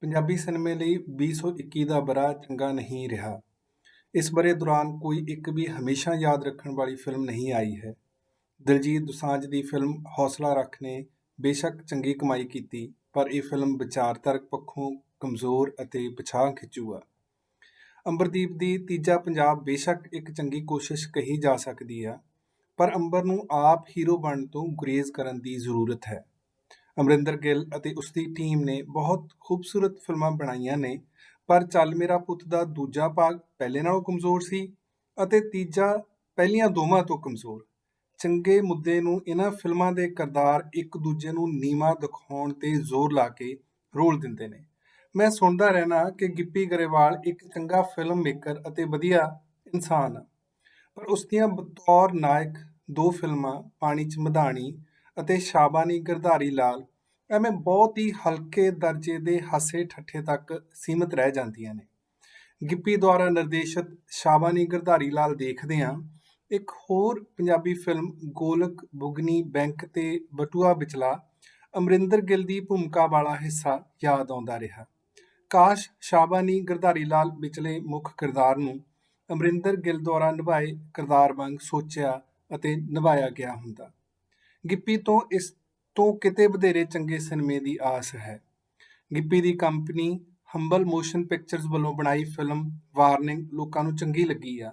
ਪੰਜਾਬੀ ਸਿਨੇਮੇ ਲਈ 2021 ਦਾ ਵਰ੍ਹਾ ਚੰਗਾ ਨਹੀਂ ਰਿਹਾ। ਇਸ ਵਰ੍ਹੇ ਦੌਰਾਨ ਕੋਈ ਇੱਕ ਵੀ ਹਮੇਸ਼ਾ ਯਾਦ ਰੱਖਣ ਵਾਲੀ ਫਿਲਮ ਨਹੀਂ ਆਈ ਹੈ। ਦਿਲਜੀਤ ਦੋਸਾਂਝ ਦੀ ਫਿਲਮ ਹੌਸਲਾ ਰੱਖ ਨੇ ਬੇਸ਼ੱਕ ਚੰਗੀ ਕਮਾਈ ਕੀਤੀ, ਪਰ ਇਹ ਫਿਲਮ ਵਿਚਾਰਧਾਰਕ ਪੱਖੋਂ ਕਮਜ਼ੋਰ ਅਤੇ ਪਿਛਾਂਹ ਖਿੱਚੂ ਆ। ਅੰਬਰਦੀਪ ਦੀ ਤੀਜਾ ਪੰਜਾਬ ਬੇਸ਼ੱਕ ਇੱਕ ਚੰਗੀ ਕੋਸ਼ਿਸ਼ ਕਹੀ ਜਾ ਸਕਦੀ ਆ, ਪਰ ਅੰਬਰ ਨੂੰ ਆਪ ਹੀਰੋ ਬਣਨ ਤੋਂ ਗੁਰੇਜ਼ ਕਰਨ ਦੀ ਜ਼ਰੂਰਤ ਹੈ। ਅਮਰਿੰਦਰ ਗਿੱਲ ਅਤੇ ਉਸਦੀ ਟੀਮ ਨੇ ਬਹੁਤ ਖੂਬਸੂਰਤ ਫਿਲਮਾਂ ਬਣਾਈਆਂ ਨੇ, ਪਰ ਚੱਲ ਮੇਰਾ ਪੁੱਤ ਦਾ ਦੂਜਾ ਭਾਗ ਪਹਿਲੇ ਨਾਲੋਂ ਕਮਜ਼ੋਰ ਸੀ ਅਤੇ ਤੀਜਾ ਪਹਿਲੀਆਂ ਦੋਵਾਂ ਤੋਂ ਕਮਜ਼ੋਰ। ਚੰਗੇ ਮੁੱਦੇ ਨੂੰ ਇਹਨਾਂ ਫਿਲਮਾਂ ਦੇ ਕਿਰਦਾਰ ਇੱਕ ਦੂਜੇ ਨੂੰ ਨੀਵਾਂ ਦਿਖਾਉਣ ਤੇ ਜ਼ੋਰ ਲਾ ਕੇ ਰੋਲ ਦਿੰਦੇ ਨੇ। ਮੈਂ ਸੁਣਦਾ ਰਹਿਣਾ ਕਿ ਗਿੱਪੀ ਗਰੇਵਾਲ ਇੱਕ ਚੰਗਾ ਫਿਲਮ ਮੇਕਰ ਅਤੇ ਵਧੀਆ ਇਨਸਾਨ ਆ, ਪਰ ਉਸਦੀਆਂ ਬਤੌਰ ਨਾਇਕ ਦੋ ਫਿਲਮਾਂ ਪਾਣੀ 'ਚ ਮਧਾਣੀ ਅਤੇ ਸ਼ਾਬਾਨੀ ਗਿਰਧਾਰੀ ਲਾਲ ਐਵੇਂ ਬਹੁਤ ਹੀ ਹਲਕੇ ਦਰਜੇ ਦੇ ਹਾਸੇ ਠੱਠੇ ਤੱਕ ਸੀਮਿਤ ਰਹਿ ਜਾਂਦੀਆਂ ਨੇ। ਗਿੱਪੀ ਦੁਆਰਾ ਨਿਰਦੇਸ਼ਿਤ ਸ਼ਾਬਾਨੀ ਗਿਰਧਾਰੀ ਲਾਲ ਦੇਖਦੇ ਹਾਂ, ਇੱਕ ਹੋਰ ਪੰਜਾਬੀ ਫਿਲਮ ਗੋਲਕ ਬੁਗਨੀ ਬੈਂਕ ਤੇ ਬਟੂਆ ਵਿਚਲਾ ਅਮਰਿੰਦਰ ਗਿੱਲ ਦੀ ਭੂਮਿਕਾ ਵਾਲਾ ਹਿੱਸਾ ਯਾਦ ਆਉਂਦਾ ਰਿਹਾ। ਕਾਸ਼ ਸ਼ਾਬਾਨੀ ਗਿਰਧਾਰੀ ਲਾਲ ਵਿਚਲੇ ਮੁੱਖ ਕਿਰਦਾਰ ਨੂੰ ਅਮਰਿੰਦਰ ਗਿੱਲ ਦੁਆਰਾ ਨਿਭਾਏ ਕਿਰਦਾਰ ਵਾਂਗ ਸੋਚਿਆ ਅਤੇ ਨਿਭਾਇਆ ਗਿਆ ਹੁੰਦਾ। ਗਿੱਪੀ ਤੋਂ ਇਸ ਤੋਂ ਕਿਤੇ ਵਧੇਰੇ ਚੰਗੇ ਸਿਨੇਮੇ ਦੀ ਆਸ ਹੈ। ਗਿੱਪੀ ਦੀ ਕੰਪਨੀ ਹੰਬਲ ਮੋਸ਼ਨ ਪਿਕਚਰਜ਼ ਵੱਲੋਂ ਬਣਾਈ ਫਿਲਮ ਵਾਰਨਿੰਗ ਲੋਕਾਂ ਨੂੰ ਚੰਗੀ ਲੱਗੀ ਆ,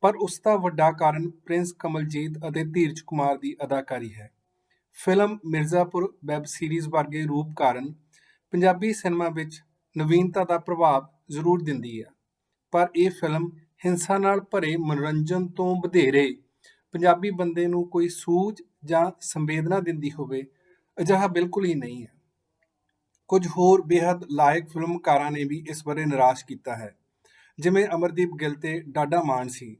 ਪਰ ਉਸ ਦਾ ਵੱਡਾ ਕਾਰਨ ਪ੍ਰਿੰਸ ਕਮਲਜੀਤ ਅਤੇ ਧੀਰਜ ਕੁਮਾਰ ਦੀ ਅਦਾਕਾਰੀ ਹੈ। ਫਿਲਮ ਮਿਰਜ਼ਾਪੁਰ ਵੈਬ ਸੀਰੀਜ਼ ਵਰਗੇ ਰੂਪ ਕਾਰਨ ਪੰਜਾਬੀ ਸਿਨੇਮਾ ਵਿੱਚ ਨਵੀਨਤਾ ਦਾ ਪ੍ਰਭਾਵ ਜ਼ਰੂਰ ਦਿੰਦੀ ਆ, ਪਰ ਇਹ ਫਿਲਮ ਹਿੰਸਾ ਨਾਲ ਭਰੇ ਮਨੋਰੰਜਨ ਤੋਂ ਵਧੇਰੇ ਪੰਜਾਬੀ ਬੰਦੇ ਨੂੰ ਕੋਈ ਸੂਝ ਜਾਂ ਸੰਵੇਦਨਾ ਦਿੰਦੀ ਹੋਵੇ, ਅਜਿਹਾ ਬਿਲਕੁਲ ਹੀ ਨਹੀਂ ਹੈ। ਕੁਝ ਹੋਰ ਬੇਹੱਦ ਲਾਇਕ ਫਿਲਮਕਾਰਾਂ ਨੇ ਵੀ ਇਸ ਬਾਰੇ ਨਿਰਾਸ਼ ਕੀਤਾ ਹੈ, ਜਿਵੇਂ ਅਮਰਦੀਪ ਗਿੱਲ ਤੇ ਡਾਢਾ ਮਾਣ ਸੀ,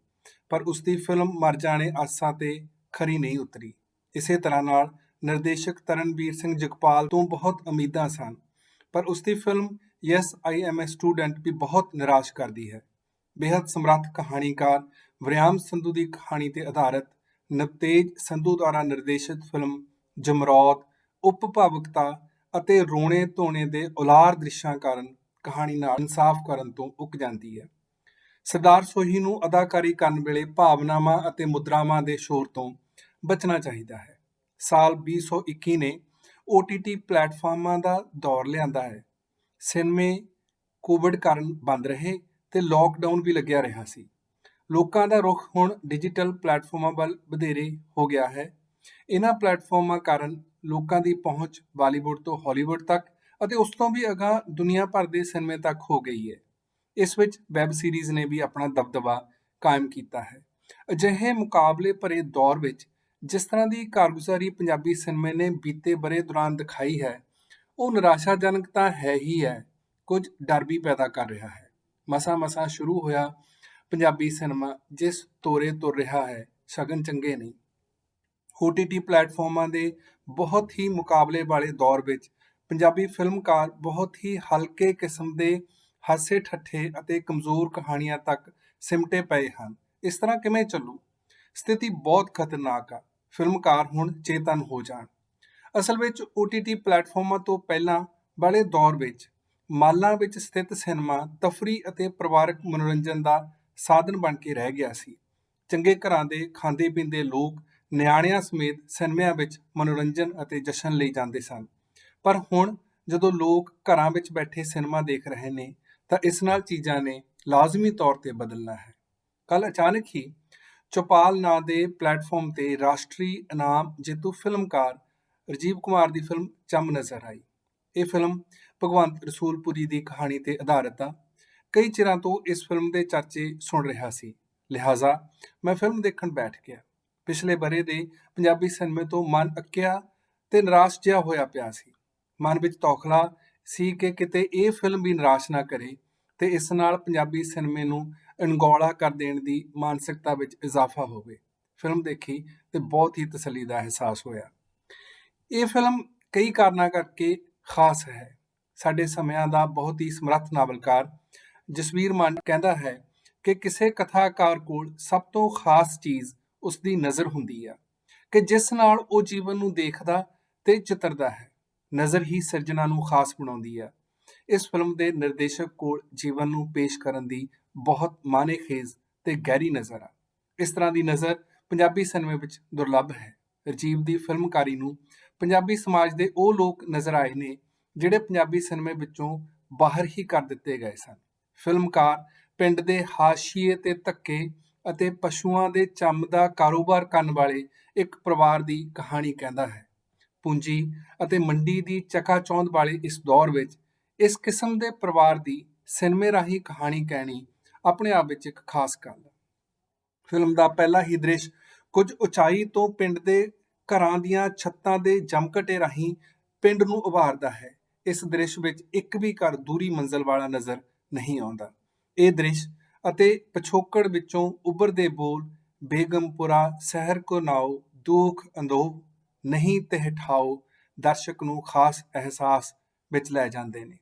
ਪਰ ਉਸਦੀ ਫਿਲਮ ਮਰ ਜਾਣੇ ਆਸਾਂ ਤੇ ਖਰੀ ਨਹੀਂ ਉਤਰੀ। ਇਸੇ ਤਰ੍ਹਾਂ ਨਾਲ ਨਿਰਦੇਸ਼ਕ ਤਰਨਵੀਰ ਸਿੰਘ ਜਗਪਾਲ ਤੋਂ ਬਹੁਤ ਉਮੀਦਾਂ ਸਨ, ਪਰ ਉਸਦੀ film yes I am a student ਵੀ ਬਹੁਤ ਨਿਰਾਸ਼ ਕਰਦੀ ਹੈ। ਬੇਹੱਦ ਸਮਰੱਥ ਕਹਾਣੀਕਾਰ ਵਰਿਆਮ ਸੰਧੂ ਦੀ ਕਹਾਣੀ ਤੇ ਆਧਾਰਿਤ ਨਵਤੇਜ ਸੰਧੂ ਦੁਆਰਾ ਨਿਰਦੇਸ਼ਿਤ ਫਿਲਮ ਜਮਰੌਦ ਉਪਭਾਵੁਕਤਾ ਅਤੇ ਰੋਣੇ ਧੋਣੇ ਦੇ ਉਲਾਰ ਦ੍ਰਿਸ਼ਾਂ ਕਾਰਨ ਕਹਾਣੀ ਨਾਲ ਇਨਸਾਫ ਕਰਨ ਤੋਂ ਉੱਕ ਜਾਂਦੀ ਹੈ। ਸਰਦਾਰ ਸੋਹੀ ਨੂੰ ਅਦਾਕਾਰੀ ਕਰਨ ਵੇਲੇ ਭਾਵਨਾਵਾਂ ਅਤੇ ਮੁਦਰਾਵਾਂ ਦੇ ਸ਼ੋਰ ਤੋਂ ਬਚਣਾ ਚਾਹੀਦਾ ਹੈ। ਸਾਲ 2021 ਨੇ OTT ਪਲੇਟਫਾਰਮਾਂ ਦਾ ਦੌਰ ਲਿਆਂਦਾ ਹੈ। ਸਿਨੇਮੇ ਕੋਵਿਡ ਕਾਰਨ ਬੰਦ ਰਹੇ ਤੇ ਲੋਕਡਾਊਨ ਵੀ ਲੱਗਿਆ ਰਿਹਾ ਸੀ। ਲੋਕਾਂ ਦਾ ਰੁਖ ਹੁਣ ਡਿਜੀਟਲ ਪਲੇਟਫਾਰਮਾਂ ਵੱਲ ਵਧੇਰੇ ਹੋ ਗਿਆ ਹੈ। ਇਹਨਾਂ ਪਲੇਟਫਾਰਮਾਂ ਕਾਰਨ ਲੋਕਾਂ ਦੀ ਪਹੁੰਚ ਬਾਲੀਵੁੱਡ ਤੋਂ ਹਾਲੀਵੁੱਡ ਤੱਕ ਅਤੇ ਉਸ ਤੋਂ ਵੀ ਅਗਾਂਹ ਦੁਨੀਆ ਭਰ ਦੇ ਸਿਨੇਮੇ ਤੱਕ ਹੋ ਗਈ ਹੈ। ਇਸ ਵਿੱਚ ਵੈਬ ਸੀਰੀਜ਼ ਨੇ ਵੀ ਆਪਣਾ ਦਬਦਬਾ ਕਾਇਮ ਕੀਤਾ ਹੈ। ਅਜਿਹੇ ਮੁਕਾਬਲੇ ਭਰੇ ਦੌਰ ਵਿੱਚ ਜਿਸ ਤਰ੍ਹਾਂ ਦੀ ਕਾਰਗੁਜ਼ਾਰੀ ਪੰਜਾਬੀ ਸਿਨੇਮੇ ਨੇ ਬੀਤੇ ਵਰ੍ਹੇ ਦੌਰਾਨ ਦਿਖਾਈ ਹੈ, ਉਹ ਨਿਰਾਸ਼ਾਜਨਕ ਤਾਂ ਹੈ ਹੀ ਹੈ, ਕੁਝ ਡਰ ਵੀ ਪੈਦਾ ਕਰ ਰਿਹਾ ਹੈ। ਮਸਾਂ ਸ਼ੁਰੂ ਹੋਇਆ ਪੰਜਾਬੀ ਸਿਨੇਮਾ ਜਿਸ ਤੋਰੇ ਤੁਰ ਰਿਹਾ ਹੈ, ਸ਼ਗਨ ਚੰਗੇ ਨਹੀਂ। OTT ਪਲੇਟਫਾਰਮਾਂ ਦੇ ਬਹੁਤ ਹੀ ਮੁਕਾਬਲੇ ਵਾਲੇ ਦੌਰ ਵਿੱਚ ਪੰਜਾਬੀ ਫਿਲਮਕਾਰ ਬਹੁਤ ਹੀ ਹਲਕੇ ਕਿਸਮ ਦੇ ਹਾਸੇ ਠੱਠੇ ਅਤੇ ਕਮਜ਼ੋਰ ਕਹਾਣੀਆਂ ਤੱਕ ਸਿਮਟੇ ਪਏ ਹਨ। ਇਸ ਤਰ੍ਹਾਂ ਕਿਵੇਂ ਚੱਲੂ? ਸਥਿਤੀ ਬਹੁਤ ਖਤਰਨਾਕ ਆ। ਫਿਲਮਕਾਰ ਹੁਣ ਚੇਤਨ ਹੋ ਜਾਣ। ਅਸਲ ਵਿੱਚ OTT ਪਲੇਟਫਾਰਮਾਂ ਤੋਂ ਪਹਿਲਾਂ ਵਾਲੇ ਦੌਰ ਵਿੱਚ ਮਾਲਾਂ ਵਿੱਚ ਸਥਿਤ ਸਿਨੇਮਾ ਤਫਰੀਹ ਅਤੇ ਪਰਿਵਾਰਕ ਮਨੋਰੰਜਨ ਦਾ ਸਾਧਨ ਬਣ ਕੇ ਰਹਿ ਗਿਆ ਸੀ। ਚੰਗੇ ਘਰਾਂ ਦੇ ਖਾਂਦੇ ਪੀਂਦੇ ਲੋਕ ਨਿਆਣਿਆਂ ਸਮੇਤ ਸਿਨੇਮਿਆਂ ਵਿੱਚ ਮਨੋਰੰਜਨ ਅਤੇ ਜਸ਼ਨ ਲਈ ਜਾਂਦੇ ਸਨ, ਪਰ ਹੁਣ ਜਦੋਂ ਲੋਕ ਘਰਾਂ ਵਿੱਚ ਬੈਠੇ ਸਿਨੇਮਾ ਦੇਖ ਰਹੇ ਨੇ ਤਾਂ ਇਸ ਨਾਲ ਚੀਜ਼ਾਂ ਨੇ ਲਾਜ਼ਮੀ ਤੌਰ ਤੇ ਬਦਲਣਾ ਹੈ। ਕੱਲ੍ਹ ਅਚਾਨਕ ਹੀ ਚੌਪਾਲ ਨਾਂ ਦੇ ਪਲੇਟਫਾਰਮ ਤੇ ਰਾਸ਼ਟਰੀ ਇਨਾਮ ਜੇਤੂ ਫਿਲਮਕਾਰ ਰਾਜੀਵ ਕੁਮਾਰ ਦੀ ਫਿਲਮ ਚੰਮ ਨਜ਼ਰ ਆਈ। ਇਹ ਫਿਲਮ ਭਗਵੰਤ ਰਸੂਲਪੁਰੀ ਦੀ ਕਹਾਣੀ ਤੇ ਆਧਾਰਿਤ ਆ। ਕਈ ਚਿਰਾਂ ਤੋਂ ਇਸ ਫਿਲਮ ਦੇ ਚਰਚੇ ਸੁਣ ਰਿਹਾ ਸੀ, ਲਿਹਾਜ਼ਾ ਮੈਂ ਫਿਲਮ ਦੇਖਣ ਬੈਠ ਗਿਆ। ਪਿਛਲੇ ਵਰ੍ਹੇ ਦੇ ਪੰਜਾਬੀ ਸਿਨੇਮੇ ਤੋਂ ਮਨ ਅੱਕਿਆ ਤੇ ਨਿਰਾਸ਼ ਜਿਹਾ ਹੋਇਆ ਪਿਆ ਸੀ। ਮਨ ਵਿੱਚ ਤੌਖਲਾ ਸੀ ਕਿ ਕਿਤੇ ਇਹ ਫਿਲਮ ਵੀ ਨਿਰਾਸ਼ ਨਾ ਕਰੇ ਤੇ ਇਸ ਨਾਲ ਪੰਜਾਬੀ ਸਿਨੇਮੇ ਨੂੰ ਅਣਗੌਲਾ ਕਰ ਦੇਣ ਦੀ ਮਾਨਸਿਕਤਾ ਵਿੱਚ ਇਜ਼ਾਫਾ ਹੋਵੇ। ਫਿਲਮ ਦੇਖੀ ਤੇ ਬਹੁਤ ਹੀ ਤਸੱਲੀ ਦਾ ਅਹਿਸਾਸ ਹੋਇਆ। ਇਹ ਫਿਲਮ ਕਈ ਕਾਰਨਾਂ ਕਰਕੇ ਖਾਸ ਹੈ। ਸਾਡੇ ਸਮਿਆਂ ਦਾ ਬਹੁਤ ਹੀ ਸਮਰੱਥ ਨਾਵਲਕਾਰ ਜਸਵੀਰ ਮਾਨ ਕਹਿੰਦਾ ਹੈ ਕਿ ਕਿਸੇ ਕਥਾਕਾਰ ਕੋਲ ਸਭ ਤੋਂ ਖਾਸ ਚੀਜ਼ ਉਸਦੀ ਨਜ਼ਰ ਹੁੰਦੀ ਆ, ਕਿ ਜਿਸ ਨਾਲ ਉਹ ਜੀਵਨ ਨੂੰ ਦੇਖਦਾ ਤੇ ਚਿਤਰਦਾ ਹੈ। ਨਜ਼ਰ ਹੀ ਸਿਰਜਣਾ ਨੂੰ ਖਾਸ ਬਣਾਉਂਦੀ ਆ। ਇਸ ਫਿਲਮ ਦੇ ਨਿਰਦੇਸ਼ਕ ਕੋਲ ਜੀਵਨ ਨੂੰ ਪੇਸ਼ ਕਰਨ ਦੀ ਬਹੁਤ ਮਾਣੇਖੇਜ਼ ਤੇ ਗਹਿਰੀ ਨਜ਼ਰ ਆ। ਇਸ ਤਰ੍ਹਾਂ ਦੀ ਨਜ਼ਰ ਪੰਜਾਬੀ ਸਿਨੇਮੇ ਵਿੱਚ ਦੁਰਲੱਭ ਹੈ। ਰਾਜੀਵ ਦੀ ਫਿਲਮਕਾਰੀ ਨੂੰ ਪੰਜਾਬੀ ਸਮਾਜ ਦੇ ਉਹ ਲੋਕ ਨਜ਼ਰ ਆਏ ਨੇ ਜਿਹੜੇ ਪੰਜਾਬੀ ਸਿਨੇਮੇ ਵਿੱਚੋਂ ਬਾਹਰ ਹੀ ਕਰ ਦਿੱਤੇ ਗਏ ਸਨ। ਫਿਲਮਕਾਰ ਪਿੰਡ ਦੇ ਹਾਸ਼ੀਏ ਤੇ ਧੱਕੇ ਅਤੇ ਪਸ਼ੂਆਂ ਦੇ ਚੰਮ ਦਾ ਕਾਰੋਬਾਰ ਕਰਨ ਵਾਲੇ ਇੱਕ ਪਰਿਵਾਰ ਦੀ ਕਹਾਣੀ ਕਹਿੰਦਾ ਹੈ। ਪੂੰਜੀ ਅਤੇ ਮੰਡੀ ਦੀ ਚਕਾਚੌਂਧ ਵਾਲੇ ਇਸ ਦੌਰ ਵਿੱਚ ਇਸ ਕਿਸਮ ਦੇ ਪਰਿਵਾਰ ਦੀ ਸਿਨੇਮੇ ਰਾਹੀਂ ਕਹਾਣੀ ਕਹਿਣੀ ਆਪਣੇ ਆਪ ਵਿੱਚ ਇੱਕ ਖਾਸ ਗੱਲ ਹੈ। ਫਿਲਮ ਦਾ ਪਹਿਲਾ ਹੀ ਦ੍ਰਿਸ਼ ਕੁਝ ਉਚਾਈ ਤੋਂ ਪਿੰਡ ਦੇ ਘਰਾਂ ਦੀਆਂ ਛੱਤਾਂ ਦੇ ਜਮਘਟੇ ਰਾਹੀਂ ਪਿੰਡ ਨੂੰ ਉਭਾਰਦਾ ਹੈ। ਇਸ ਦ੍ਰਿਸ਼ ਵਿੱਚ ਇੱਕ ਵੀ ਘਰ ਦੂਰੀ ਮੰਜ਼ਲ ਵਾਲਾ ਨਜ਼ਰ ਨਹੀਂ ਆਉਂਦਾ। ਇਹ ਦ੍ਰਿਸ਼ ਅਤੇ ਪਿਛੋਕੜ ਵਿੱਚੋਂ ਉੱਭਰਦੇ ਬੋਲ ਬੇਗਮਪੁਰਾ ਸ਼ਹਿਰ ਕੋ ਨਾਓ ਦੁੱਖ ਅੰਦੋਹ ਨਹੀਂ ਤਿਹ ਠਾਓ ਦਰਸ਼ਕ ਨੂੰ ਖਾਸ ਅਹਿਸਾਸ ਵਿੱਚ ਲੈ ਜਾਂਦੇ ਨੇ।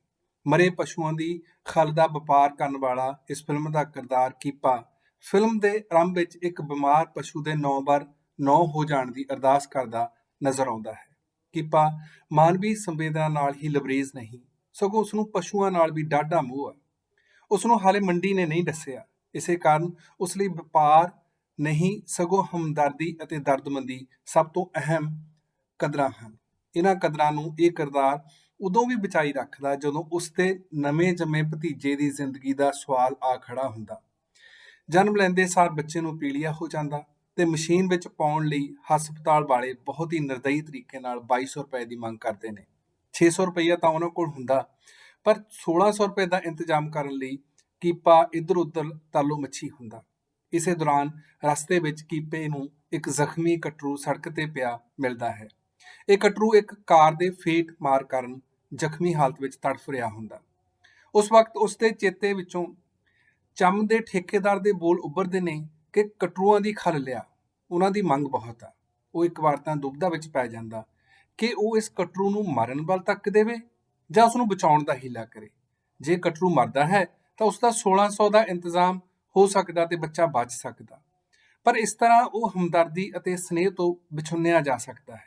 ਮਰੇ ਪਸ਼ੂਆਂ ਦੀ ਖਲ ਦਾ ਵਪਾਰ ਕਰਨ ਵਾਲਾ ਇਸ ਫਿਲਮ ਦਾ ਕਿਰਦਾਰ ਕੀਪਾ ਫਿਲਮ ਦੇ ਆਰੰਭ ਵਿੱਚ ਇੱਕ ਬਿਮਾਰ ਪਸ਼ੂ ਦੇ 9 ਵਾਰ 9 ਹੋ ਜਾਣ ਦੀ ਅਰਦਾਸ ਕਰਦਾ ਨਜ਼ਰ ਆਉਂਦਾ ਹੈ। ਕੀਪਾ ਮਾਨਵੀ ਸੰਵੇਦਨਾ ਨਾਲ ਹੀ ਲਬਰੇਜ਼ ਨਹੀਂ, ਸਗੋਂ ਉਸਨੂੰ ਪਸ਼ੂਆਂ ਨਾਲ ਵੀ ਡਾਢਾ ਮੋਹ ਹੈ। ਉਸਨੂੰ ਹਾਲੇ ਮੰਡੀ ਨੇ ਨਹੀਂ ਦੱਸਿਆ। ਇਸੇ ਕਾਰਨ ਉਸ ਲਈ ਵਪਾਰ ਨਹੀਂ, ਸਗੋਂ ਹਮਦਰਦੀ ਅਤੇ ਦਰਦਮੰਦੀ ਸਭ ਤੋਂ ਅਹਿਮ ਕਦਰਾਂ ਹਨ। ਇਹਨਾਂ ਕਦਰਾਂ ਨੂੰ ਇਹ ਕਿਰਦਾਰ ਉਦੋਂ ਵੀ ਬਚਾਈ ਰੱਖਦਾ ਜਦੋਂ ਉਸ ਦੇ ਨਵੇਂ ਜੰਮੇ ਭਤੀਜੇ ਦੀ ਜ਼ਿੰਦਗੀ ਦਾ ਸਵਾਲ ਆ ਖੜਾ ਹੁੰਦਾ। ਜਨਮ ਲੈਂਦੇ ਸਾਰ ਬੱਚੇ ਨੂੰ ਪੀਲੀਆ ਹੋ ਜਾਂਦਾ ਤੇ ਮਸ਼ੀਨ ਵਿੱਚ ਪਾਉਣ ਲਈ ਹਸਪਤਾਲ ਵਾਲੇ ਬਹੁਤ ਹੀ ਨਿਰਦਈ ਤਰੀਕੇ ਨਾਲ 2200 ਰੁਪਏ ਦੀ ਮੰਗ ਕਰਦੇ ਨੇ। 600 ਰੁਪਈਆ ਤਾਂ ਉਹਨਾਂ ਕੋਲ ਹੁੰਦਾ, ਪਰ 1600 ਰੁਪਏ ਦਾ ਇੰਤਜ਼ਾਮ ਕਰਨ ਲਈ ਕੀਪਾ ਇੱਧਰ ਉੱਧਰ ਤਾਲੋ ਮੱਛੀ ਹੁੰਦਾ। ਇਸੇ ਦੌਰਾਨ ਰਸਤੇ ਵਿੱਚ ਕੀਪੇ ਨੂੰ ਇੱਕ ਜ਼ਖਮੀ ਕਟਰੂ ਸੜਕ ਤੇ ਪਿਆ ਮਿਲਦਾ ਹੈ। ਇਹ ਕਟਰੂ ਇੱਕ ਕਾਰ ਦੇ ਫੇਟ ਮਾਰ ਕਾਰਨ ਜ਼ਖਮੀ ਹਾਲਤ ਵਿੱਚ ਤੜਫ ਰਿਹਾ ਹੁੰਦਾ। ਉਸ ਵਕਤ ਉਸ ਦੇ ਚੇਤੇ ਵਿੱਚੋਂ ਚੰਮ ਦੇ ਠੇਕੇਦਾਰ ਦੇ ਬੋਲ ਉੱਭਰਦੇ ਨੇ ਕਿ ਕਟਰੂਆਂ ਦੀ ਖਲ ਲਿਆ, ਉਹਨਾਂ ਦੀ ਮੰਗ ਬਹੁਤ ਆ। ਉਹ ਇੱਕ ਵਾਰ ਤਾਂ ਦੁਬਿਧਾ ਵਿੱਚ ਪੈ ਜਾਂਦਾ ਕਿ ਉਹ ਇਸ ਕਟਰੂ ਨੂੰ ਮਾਰਨ ਵੱਲ ਤੱਕ ਦੇਵੇ ਜਾਂ ਉਸ ਨੂੰ ਬਚਾਉਣ ਦਾ ਹੀਲਾ ਕਰੇ। ਜੇ ਕਟਰੂ ਮਰਦਾ ਹੈ ਤਾਂ ਉਸ ਦਾ 1600 ਦਾ ਇੰਤਜ਼ਾਮ ਹੋ ਸਕਦਾ ਤੇ ਬੱਚਾ ਬਚ ਸਕਦਾ, ਪਰ ਇਸ ਤਰ੍ਹਾਂ ਉਹ ਹਮਦਰਦੀ ਅਤੇ ਸਨੇਹ ਤੋਂ ਵਿਛੁੰਨਿਆ ਜਾ ਸਕਦਾ ਹੈ।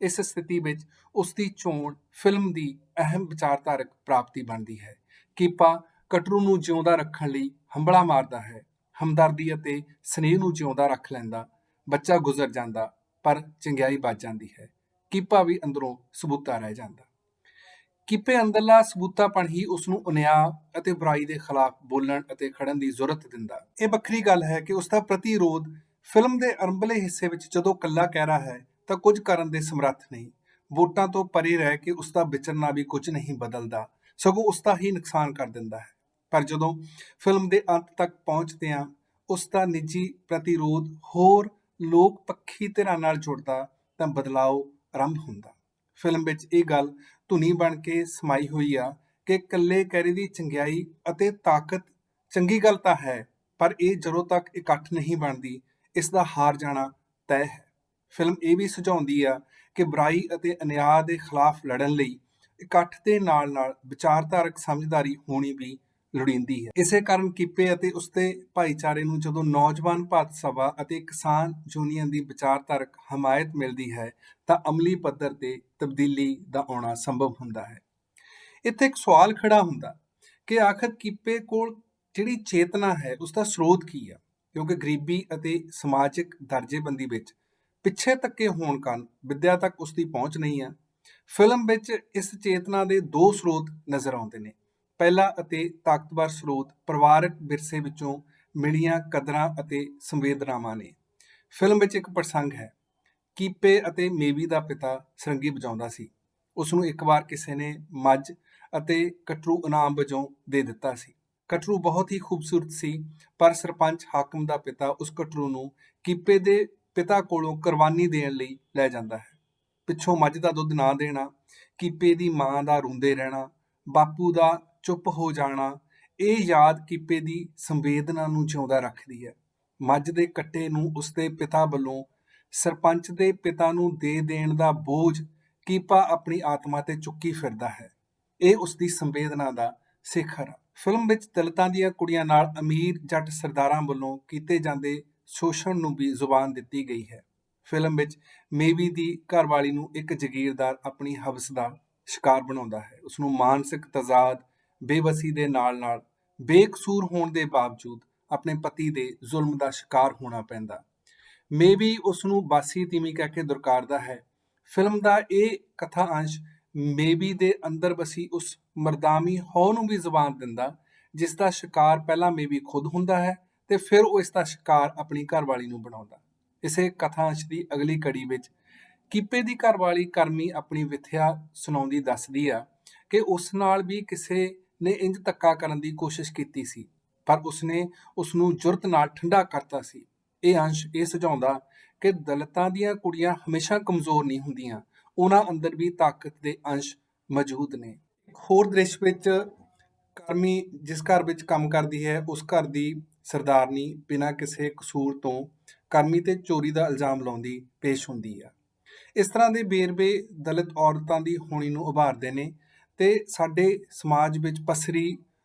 ਇਸ ਸਥਿਤੀ ਵਿੱਚ ਉਸ ਦੀ ਚੋਣ ਫਿਲਮ ਦੀ ਅਹਿਮ ਵਿਚਾਰਧਾਰਕ ਪ੍ਰਾਪਤੀ ਬਣਦੀ ਹੈ। ਕੀਪਾ ਕਟਰੂ ਨੂੰ ਜਿਉਂਦਾ ਰੱਖਣ ਲਈ ਹੰਬਲਾ ਮਾਰਦਾ ਹੈ, ਹਮਦਰਦੀ ਅਤੇ ਸਨੇਹ ਨੂੰ ਜਿਉਂਦਾ ਰੱਖ ਲੈਂਦਾ। ਬੱਚਾ ਗੁਜ਼ਰ ਜਾਂਦਾ, ਪਰ ਚੰਗਿਆਈ ਬਚ ਜਾਂਦੀ ਹੈ। ਕੀਪਾ ਵੀ ਅੰਦਰੋਂ ਸਬੂਤਾ ਰਹਿ ਜਾਂਦਾ। ਕੀਪੇ ਅੰਦਰਲਾ ਸਬੂਤਾਪਣ ਹੀ ਉਸ ਨੂੰ ਅਨਿਆਂ ਅਤੇ ਬੁਰਾਈ ਦੇ ਖਿਲਾਫ ਬੋਲਣ ਅਤੇ ਖੜਨ ਦੀ ਜ਼ੁਰਤ ਦਿੰਦਾ। ਇਹ ਵੱਖਰੀ ਗੱਲ ਹੈ ਕਿ ਉਸ ਦਾ ਪ੍ਰਤੀਰੋਧ ਫਿਲਮ ਦੇ ਅਰੰਭਲੇ ਹਿੱਸੇ ਵਿੱਚ ਜਦੋਂ ਕੱਲਾ ਕਹਿਰਾ ਹੈ ਤਾਂ ਕੁਝ ਕਰਨ ਦੇ ਸਮਰੱਥ ਨਹੀਂ। ਵੋਟਾਂ ਤੋਂ ਪਰੇ ਰਹਿ ਕੇ ਉਸ ਦਾ ਵਿਚਰਨਾ ਵੀ ਕੁਝ ਨਹੀਂ ਬਦਲਦਾ, ਸਗੋਂ ਉਸ ਦਾ ਹੀ ਨੁਕਸਾਨ ਕਰ ਦਿੰਦਾ ਹੈ। ਪਰ ਜਦੋਂ ਫਿਲਮ ਦੇ ਅੰਤ ਤੱਕ ਪਹੁੰਚਦਿਆਂ ਉਸ ਦਾ ਨਿੱਜੀ ਪ੍ਰਤੀਰੋਧ ਹੋਰ ਲੋਕ ਪੱਖੀ ਧਿਰਾਂ ਨਾਲ ਜੁੜਦਾ ਤਾਂ ਬਦਲਾਓ ਆਰੰਭ ਹੁੰਦਾ। ਫਿਲਮ ਵਿੱਚ ਇਹ ਗੱਲ ਧੁਨੀ ਬਣ ਕੇ ਸਮਾਈ ਹੋਈ ਆ ਕਿ ਇਕੱਲੇ ਕਹਿਰੇ ਦੀ ਚੰਗਿਆਈ ਅਤੇ ਤਾਕਤ ਚੰਗੀ ਗੱਲ ਤਾਂ ਹੈ, ਪਰ ਇਹ ਜਦੋਂ ਤੱਕ ਇਕੱਠ ਨਹੀਂ ਬਣਦੀ ਇਸ ਦਾ ਹਾਰ ਜਾਣਾ ਤੈਅ ਹੈ। ਫਿਲਮ ਇਹ ਵੀ ਸੁਝਾਉਂਦੀ ਆ ਕਿ ਬੁਰਾਈ ਅਤੇ ਅਨਿਆਂ ਦੇ ਖਿਲਾਫ ਲੜਨ ਲਈ ਇਕੱਠ ਦੇ ਨਾਲ ਨਾਲ ਵਿਚਾਰਧਾਰਕ ਸਮਝਦਾਰੀ ਹੋਣੀ ਵੀ ਲੋੜੀਂਦੀ ਹੈ। ਇਸੇ ਕਾਰਨ ਕੀਪੇ ਅਤੇ ਉਸਦੇ ਭਾਈਚਾਰੇ ਨੂੰ ਜਦੋਂ ਨੌਜਵਾਨ ਭਾਰਤ ਸਭਾ ਅਤੇ ਕਿਸਾਨ ਯੂਨੀਅਨ ਦੀ ਵਿਚਾਰਧਾਰਕ ਹਮਾਇਤ ਮਿਲਦੀ ਹੈ ਤਾਂ ਅਮਲੀ ਪੱਧਰ ਤੇ ਤਬਦੀਲੀ ਦਾ ਆਉਣਾ ਸੰਭਵ ਹੁੰਦਾ ਹੈ। ਇੱਥੇ ਇੱਕ ਸਵਾਲ ਖੜਾ ਹੁੰਦਾ ਕਿ ਆਖਰ ਕੀਪੇ ਕੋਲ ਜਿਹੜੀ ਚੇਤਨਾ ਹੈ ਉਸ ਦਾ ਸਰੋਤ ਕੀ ਆ, ਕਿਉਂਕਿ ਗਰੀਬੀ ਅਤੇ ਸਮਾਜਿਕ ਦਰਜੇਬੰਦੀ ਵਿੱਚ ਪਿੱਛੇ ਧੱਕੇ ਹੋਣ ਕਾਰਨ ਵਿੱਦਿਆ ਤੱਕ ਉਸ ਦੀ ਪਹੁੰਚ ਨਹੀਂ ਆ। ਫਿਲਮ ਵਿੱਚ ਇਸ ਚੇਤਨਾ ਦੇ ਦੋ ਸਰੋਤ ਨਜ਼ਰ ਆਉਂਦੇ ਨੇ। ਪਹਿਲਾ ਅਤੇ ਤਾਕਤਵਰ ਸਰੋਤ ਪਰਿਵਾਰਕ ਵਿਰਸੇ ਵਿੱਚੋਂ ਮਿਲੀਆਂ ਕਦਰਾਂ ਅਤੇ ਸੰਵੇਦਨਾਵਾਂ ਨੇ। ਫਿਲਮ ਵਿੱਚ ਇੱਕ ਪ੍ਰਸੰਗ ਹੈ। ਕੀਪੇ ਅਤੇ ਮੇਵੀ ਦਾ ਪਿਤਾ ਸਰੰਗੀ ਵਜਾਉਂਦਾ ਸੀ। ਉਸ ਨੂੰ ਇੱਕ ਵਾਰ ਕਿਸੇ ਨੇ ਮੱਝ ਅਤੇ ਕਟਰੂ ਇਨਾਮ ਵਜੋਂ ਦੇ ਦਿੱਤਾ ਸੀ। ਕਟਰੂ ਬਹੁਤ ਹੀ ਖੂਬਸੂਰਤ ਸੀ, ਪਰ ਸਰਪੰਚ ਹਾਕਮ ਦਾ ਪਿਤਾ ਉਸ ਕਟਰੂ ਨੂੰ ਕੀਪੇ ਦੇ ਪਿਤਾ ਕੋਲੋਂ ਕੁਰਬਾਨੀ ਦੇਣ ਲਈ ਲੈ ਜਾਂਦਾ ਹੈ। ਪਿੱਛੋਂ ਮੱਝ ਦਾ ਦੁੱਧ ਨਾ ਦੇਣਾ, ਕੀਪੇ ਦੀ ਮਾਂ ਦਾ ਰੋਂਦੇ ਰਹਿਣਾ, ਬਾਪੂ ਦਾ ਚੁੱਪ ਹੋ ਜਾਣਾ, ਇਹ ਯਾਦ ਕੀਪੇ ਦੀ ਸੰਵੇਦਨਾ ਨੂੰ ਜਿਉਂਦਾ ਰੱਖਦੀ ਹੈ। ਮੱਝ ਦੇ ਕੱਟੇ ਨੂੰ ਉਸਦੇ ਪਿਤਾ ਵੱਲੋਂ ਸਰਪੰਚ ਦੇ ਪਿਤਾ ਨੂੰ ਦੇ ਦੇਣ ਦਾ ਬੋਝ ਕੀਪਾ ਆਪਣੀ ਆਤਮਾ ਤੇ ਚੁੱਕੀ ਫਿਰਦਾ ਹੈ। ਇਹ ਉਸਦੀ ਸੰਵੇਦਨਾ ਦਾ ਸਿਖਰ ਆ। ਫਿਲਮ ਵਿੱਚ ਦਲਿਤਾਂ ਦੀਆਂ ਕੁੜੀਆਂ ਨਾਲ ਅਮੀਰ ਜੱਟ ਸਰਦਾਰਾਂ ਵੱਲੋਂ ਕੀਤੇ ਜਾਂਦੇ ਸ਼ੋਸ਼ਣ ਨੂੰ ਵੀ ਜ਼ੁਬਾਨ ਦਿੱਤੀ ਗਈ ਹੈ। ਫਿਲਮ ਵਿੱਚ ਮੇਵੀ ਦੀ ਘਰਵਾਲੀ ਨੂੰ ਇੱਕ ਜਾਗੀਰਦਾਰ ਆਪਣੀ ਹਵਸ ਦਾ ਸ਼ਿਕਾਰ ਬਣਾਉਂਦਾ ਹੈ, ਉਸਨੂੰ ਮਾਨਸਿਕ ਤਜ਼ਾਦ ਬੇਵਸੀ ਦੇ ਨਾਲ ਬੇਕਸੂਰ ਹੋਣ ਦੇ ਬਾਵਜੂਦ ਆਪਣੇ ਪਤੀ ਦੇ ਜ਼ੁਲਮ ਦਾ ਸ਼ਿਕਾਰ ਹੋਣਾ ਪੈਂਦਾ। ਮੇਵੀ ਉਸ ਨੂੰ ਬਾਸੀ ਤੀਵੀਂ ਕਹਿ ਕੇ ਦੁਰਕਾਰਦਾ ਹੈ। ਫਿਲਮ ਦਾ ਇਹ ਕਥਾ ਅੰਸ਼ ਮੇਵੀ ਦੇ ਅੰਦਰ ਵਸੀ ਉਸ ਮਰਦਾਵੀ ਹਉ ਨੂੰ ਵੀ ਜ਼ੁਬਾਨ ਦਿੰਦਾ, ਜਿਸ ਦਾ ਸ਼ਿਕਾਰ ਪਹਿਲਾਂ ਮੇਵੀ ਖੁਦ ਹੁੰਦਾ ਹੈ ਤੇ ਫਿਰ ਉਹ ਇਸ ਦਾ ਸ਼ਿਕਾਰ ਆਪਣੀ ਘਰਵਾਲੀ ਨੂੰ ਬਣਾਉਂਦਾ। ਇਸੇ ਕਥਾ ਅੰਸ਼ ਦੀ ਅਗਲੀ ਕੜੀ ਵਿੱਚ ਕੀਪੇ ਦੀ ਘਰਵਾਲੀ ਕਰਮੀ ਆਪਣੀ ਵਿਥਿਆ ਸੁਣਾਉਂਦੀ ਦੱਸਦੀ ਆ ਕਿ ਉਸ ਨਾਲ ਵੀ ਕਿਸੇ ਨੇ ਇੰਜ ਧੱਕਾ ਕਰਨ ਦੀ ਕੋਸ਼ਿਸ਼ ਕੀਤੀ ਸੀ, ਪਰ ਉਸਨੇ ਉਸ ਨੂੰ ਜੁਰਤ ਨਾਲ ਠੰਡਾ ਕਰਤਾ ਸੀ। ਇਹ ਅੰਸ਼ ਇਹ ਸੁਝਾਉਂਦਾ ਕਿ ਦਲਿਤਾਂ ਦੀਆਂ ਕੁੜੀਆਂ ਹਮੇਸ਼ਾ ਕਮਜ਼ੋਰ ਨਹੀਂ ਹੁੰਦੀਆਂ, ਉਹਨਾਂ ਅੰਦਰ ਵੀ ਤਾਕਤ ਦੇ ਅੰਸ਼ ਮੌਜੂਦ ਨੇ। ਇੱਕ ਹੋਰ ਦ੍ਰਿਸ਼ ਵਿੱਚ ਕਰਮੀ ਜਿਸ ਘਰ ਵਿੱਚ ਕੰਮ ਕਰਦੀ ਹੈ, ਉਸ ਘਰ ਦੀ ਸਰਦਾਰਨੀ ਬਿਨਾਂ ਕਿਸੇ ਕਸੂਰ ਤੋਂ ਕਰਮੀ ਤੇ ਚੋਰੀ ਦਾ ਇਲਜ਼ਾਮ ਲਾਉਂਦੀ ਪੇਸ਼ ਹੁੰਦੀ ਆ। ਇਸ ਤਰ੍ਹਾਂ ਦੇ ਵੇਰਵੇ ਦਲਿਤ ਔਰਤਾਂ ਦੀ ਹੋਣੀ ਨੂੰ ਉਭਾਰਦੇ ਨੇ ਤੇ ਸਾਡੇ ਸਮਾਜ ਵਿੱਚ ਪਸਰੀ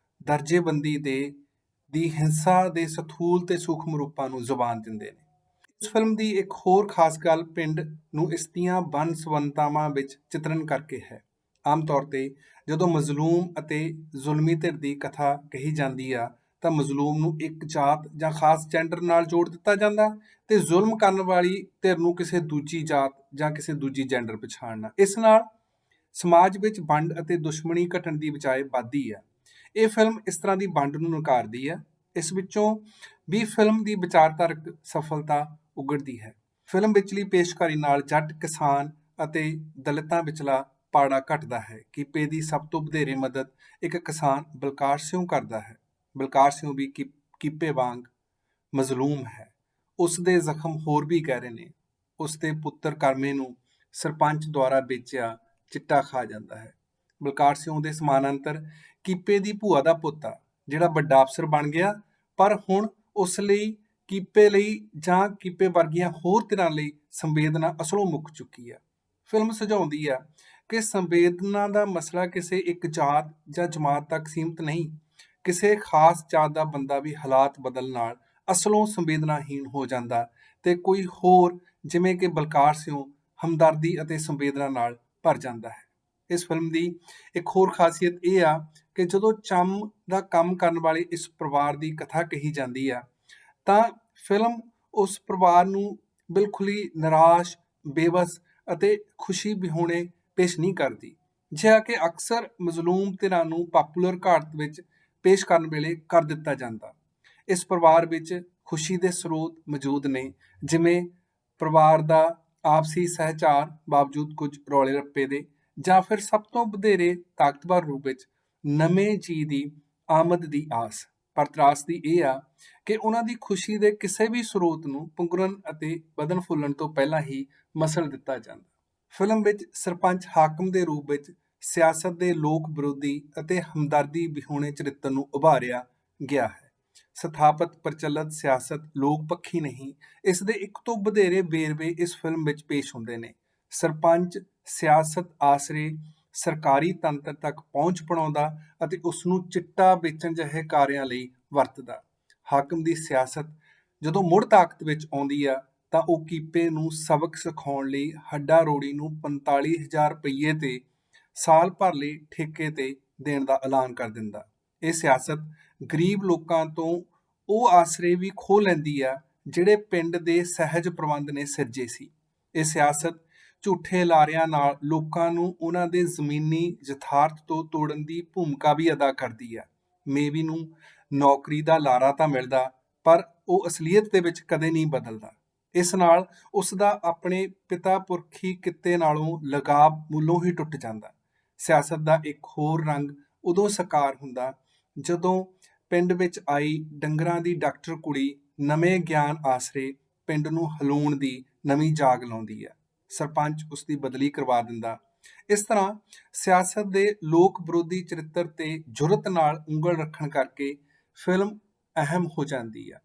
ਦਰਜੇਬੰਦੀ ਦੀ ਹਿੰਸਾ ਦੇ ਸਥੂਲ ਤੇ ਸੂਖਮ ਰੂਪਾਂ ਨੂੰ ਜ਼ੁਬਾਨ ਦਿੰਦੇ ਨੇ। ਇਸ ਫਿਲਮ ਦੀ ਇੱਕ ਹੋਰ ਖਾਸ ਗੱਲ ਪਿੰਡ ਨੂੰ ਇਸ ਦੀਆਂ ਵੰਨ-ਸੁਵੰਨਤਾਵਾਂ ਵਿੱਚ ਚਿਤਰਨ ਕਰਕੇ ਹੈ। ਆਮ ਤੌਰ ਤੇ ਜਦੋਂ ਮਜ਼ਲੂਮ ਅਤੇ ਜ਼ੁਲਮੀ ਧਿਰ ਦੀ ਕਥਾ ਕਹੀ ਜਾਂਦੀ ਆ ਤਾਂ ਮਜ਼ਲੂਮ ਨੂੰ ਇੱਕ ਜਾਤ ਜਾਂ ਖਾਸ ਜੈਂਡਰ ਨਾਲ ਜੋੜ ਦਿੱਤਾ ਜਾਂਦਾ ਤੇ ਜ਼ੁਲਮ ਕਰਨ ਵਾਲੀ ਧਿਰ ਨੂੰ ਕਿਸੇ ਦੂਜੀ ਜਾਤ ਜਾਂ ਕਿਸੇ ਦੂਜੀ ਜੈਂਡਰ ਪਛਾਣਨਾ। ਇਸ ਨਾਲ ਸਮਾਜ ਵਿੱਚ ਵੰਡ ਅਤੇ ਦੁਸ਼ਮਣੀ ਘਟਣ ਦੀ ਬਜਾਏ ਵੱਧਦੀ ਆ। ਇਹ ਫਿਲਮ ਇਸ ਤਰ੍ਹਾਂ ਦੀ ਵੰਡ ਨੂੰ ਨਕਾਰਦੀ ਆ। ਇਸ ਵਿੱਚੋਂ ਵੀ ਫਿਲਮ ਦੀ ਵਿਚਾਰਧਾਰਕ ਸਫਲਤਾ ਉਗੜਦੀ ਹੈ। ਫਿਲਮ ਵਿਚਲੀ ਪੇਸ਼ਕਾਰੀ ਨਾਲ ਜੱਟ, ਕਿਸਾਨ ਅਤੇ ਦਲਿਤਾਂ ਵਿਚਲਾ ਪਾੜਾ ਘਟਦਾ ਹੈ। ਕੀਪੇ ਦੀ ਸਭ ਤੋਂ ਵਧੇਰੇ ਮਦਦ ਇੱਕ ਕਿਸਾਨ ਬਲਕਾਰ ਸਿਉਂ ਕਰਦਾ ਹੈ। ਬਲਕਾਰ ਸਿਉਂ ਵੀ ਕੀਪੇ ਵਾਂਗ ਮਜ਼ਲੂਮ ਹੈ। ਉਸ ਦੇ ਜ਼ਖਮ ਹੋਰ ਵੀ ਗਹਿਰੇ ਨੇ। ਉਸ ਦੇ ਪੁੱਤਰ ਕਰਮੇ ਨੂੰ ਸਰਪੰਚ ਦੁਆਰਾ ਵੇਚਿਆ ਚਿੱਟਾ ਖਾ ਜਾਂਦਾ ਹੈ। ਬਲਕਾਰ ਸਿਉਂ ਦੇ ਸਮਾਨਾਂਤਰ ਕੀਪੇ ਦੀ ਭੂਆ ਦਾ ਪੁੱਤ ਆ, ਜਿਹੜਾ ਵੱਡਾ ਅਫਸਰ ਬਣ ਗਿਆ, ਪਰ ਹੁਣ ਉਸ ਲਈ ਕੀਪੇ ਲਈ ਜਾਂ ਕੀਪੇ ਵਰਗੀਆਂ ਹੋਰ ਧਿਰਾਂ ਲਈ ਸੰਵੇਦਨਾ ਅਸਲੋਂ ਮੁੱਕ ਚੁੱਕੀ ਆ। ਫਿਲਮ ਸੁਝਾਉਂਦੀ ਆ ਕਿ ਸੰਵੇਦਨਾ ਦਾ ਮਸਲਾ ਕਿਸੇ ਇੱਕ ਜਾਤ ਜਾਂ ਜਮਾਤ ਤੱਕ ਸੀਮਿਤ ਨਹੀਂ। ਕਿਸੇ ਖਾਸ ਜਾਤ ਦਾ ਬੰਦਾ ਵੀ ਹਾਲਾਤ ਬਦਲਣ ਨਾਲ ਅਸਲੋਂ ਸੰਵੇਦਨਾਹੀਣ ਹੋ ਜਾਂਦਾ ਤੇ ਕੋਈ ਹੋਰ, ਜਿਵੇਂ ਕਿ ਬਲਕਾਰ ਸਿਉਂ, ਹਮਦਰਦੀ ਅਤੇ ਸੰਵੇਦਨਾ ਨਾਲ ਭਰ ਜਾਂਦਾ ਹੈ। ਇਸ ਫਿਲਮ ਦੀ ਇੱਕ ਹੋਰ ਖਾਸੀਅਤ ਇਹ ਆ ਕਿ ਜਦੋਂ ਚੰਮ ਦਾ ਕੰਮ ਕਰਨ ਵਾਲੇ ਇਸ ਪਰਿਵਾਰ ਦੀ ਕਥਾ ਕਹੀ ਜਾਂਦੀ ਆ ਤਾਂ ਫਿਲਮ ਉਸ ਪਰਿਵਾਰ ਨੂੰ ਬਿਲਕੁਲ ਹੀ ਨਿਰਾਸ਼, ਬੇਵਸ ਅਤੇ ਖੁਸ਼ੀ ਵਿਹੂਣੇ ਪੇਸ਼ ਨਹੀਂ ਕਰਦੀ, ਜਿਹਾ ਕਿ ਅਕਸਰ ਮਜ਼ਲੂਮ ਧਿਰਾਂ ਨੂੰ ਪਾਪੂਲਰ ਘਾਟ ਵਿੱਚ ਪੇਸ਼ ਕਰਨ ਵੇਲੇ ਕਰ ਦਿੱਤਾ ਜਾਂਦਾ। ਇਸ ਪਰਿਵਾਰ ਵਿੱਚ ਖੁਸ਼ੀ ਦੇ ਸਰੋਤ ਮੌਜੂਦ ਨੇ, ਜਿਵੇਂ ਪਰਿਵਾਰ ਦਾ ਆਪਸੀ ਸਹਿਚਾਰ ਬਾਵਜੂਦ ਕੁਝ ਰੌਲੇ ਰੱਪੇ ਦੇ, ਜਾਂ ਫਿਰ ਸਭ ਤੋਂ ਵਧੇਰੇ ਤਾਕਤਵਰ ਰੂਪ ਵਿੱਚ ਨਵੇਂ ਜੀਅ ਦੀ ਆਮਦ ਦੀ ਆਸ। ਪਰ ਤਰਾਸਦੀ ਇਹ ਆ ਕਿ ਉਹਨਾਂ ਦੀ ਖੁਸ਼ੀ ਦੇ ਕਿਸੇ ਵੀ ਸਰੋਤ ਨੂੰ ਪੁੰਗਰਨ ਅਤੇ ਵਧਣ ਫੁੱਲਣ ਤੋਂ ਪਹਿਲਾਂ ਹੀ ਮਸਲ ਦਿੱਤਾ ਜਾਂਦਾ। ਫਿਲਮ ਵਿੱਚ ਸਰਪੰਚ ਹਾਕਮ ਦੇ ਰੂਪ ਵਿੱਚ ਸਿਆਸਤ ਦੇ ਲੋਕ ਵਿਰੋਧੀ ਅਤੇ ਹਮਦਰਦੀ ਵਿਹੂਣੇ ਚਰਿੱਤਰ ਨੂੰ ਉਭਾਰਿਆ ਗਿਆ ਹੈ। ਸਥਾਪਤ ਪ੍ਰਚਲਿਤ ਸਿਆਸਤ ਲੋਕ ਪੱਖੀ ਨਹੀਂ, ਇਸ ਦੇ ਇੱਕ ਤੋਂ ਵਧੇਰੇ ਵੇਰਵੇ ਇਸ ਫਿਲਮ ਵਿੱਚ ਪੇਸ਼ ਹੁੰਦੇ ਨੇ। ਸਰਪੰਚ ਸਿਆਸਤ ਆਸਰੇ ਸਰਕਾਰੀ ਤੰਤਰ ਤੱਕ ਪਹੁੰਚ ਬਣਾਉਂਦਾ ਅਤੇ ਉਸ ਨੂੰ ਚਿੱਟਾ ਵੇਚਣ ਜਿਹੇ ਕਾਰਿਆਂ ਲਈ ਵਰਤਦਾ। ਹਾਕਮ ਦੀ ਸਿਆਸਤ ਜਦੋਂ ਮੁੜ ਤਾਕਤ ਵਿੱਚ ਆਉਂਦੀ ਆ ਤਾਂ ਉਹ ਕੀਪੇ ਨੂੰ ਸਬਕ ਸਿਖਾਉਣ ਲਈ ਹੱਡਾ ਰੋੜੀ ਨੂੰ 45,000 ਰੁਪਈਏ ਤੇ ਸਾਲ ਭਰ ਲਈ ਠੇਕੇ ਤੇ ਦੇਣ ਦਾ ਐਲਾਨ ਕਰ ਦਿੰਦਾ। ਇਹ ਸਿਆਸਤ ਗਰੀਬ ਲੋਕਾਂ ਤੋਂ ਉਹ ਆਸਰੇ ਵੀ ਖੋਹ ਲੈਂਦੀ ਆ ਜਿਹੜੇ ਪਿੰਡ ਦੇ ਸਹਿਜ ਪ੍ਰਬੰਧ ਨੇ ਸਿਰਜੇ ਸੀ। ਇਹ ਸਿਆਸਤ ਝੂਠੇ ਲਾਰਿਆਂ ਨਾਲ ਲੋਕਾਂ ਨੂੰ ਉਹਨਾਂ ਦੇ ਜ਼ਮੀਨੀ ਯਥਾਰਥ ਤੋਂ ਤੋੜਨ ਦੀ ਭੂਮਿਕਾ ਵੀ ਅਦਾ ਕਰਦੀ ਆ। ਮੇਵੀ ਨੂੰ ਨੌਕਰੀ ਦਾ ਲਾਰਾ ਤਾਂ ਮਿਲਦਾ, ਪਰ ਉਹ ਅਸਲੀਅਤ ਦੇ ਵਿੱਚ ਕਦੇ ਨਹੀਂ ਬਦਲਦਾ। ਇਸ ਨਾਲ ਉਸ ਦਾ ਆਪਣੇ ਪਿਤਾ ਪੁਰਖੀ ਕਿੱਤੇ ਨਾਲੋਂ ਲਗਾਵ ਮੂਲੋਂ ਹੀ ਟੁੱਟ ਜਾਂਦਾ। ਸਿਆਸਤ ਦਾ ਇੱਕ ਹੋਰ ਰੰਗ ਉਦੋਂ ਸਾਕਾਰ ਹੁੰਦਾ ਜਦੋਂ ਪਿੰਡ ਵਿੱਚ ਆਈ ਡੰਗਰਾਂ ਦੀ ਡਾਕਟਰ ਕੁੜੀ ਨਵੇਂ ਗਿਆਨ ਆਸਰੇ ਪਿੰਡ ਨੂੰ ਹਲਾਉਣ ਦੀ ਨਵੀਂ ਜਾਗ ਲਾਉਂਦੀ ਹੈ। ਸਰਪੰਚ ਉਸ ਦੀ ਬਦਲੀ ਕਰਵਾ ਦਿੰਦਾ। ਇਸ ਤਰ੍ਹਾਂ ਸਿਆਸਤ ਦੇ ਲੋਕ ਵਿਰੋਧੀ ਚਰਿੱਤਰ ਤੇ ਜੁਰਤ ਨਾਲ ਉਂਗਲ ਰੱਖਣ ਕਰਕੇ ਫਿਲਮ ਅਹਿਮ ਹੋ ਜਾਂਦੀ ਆ।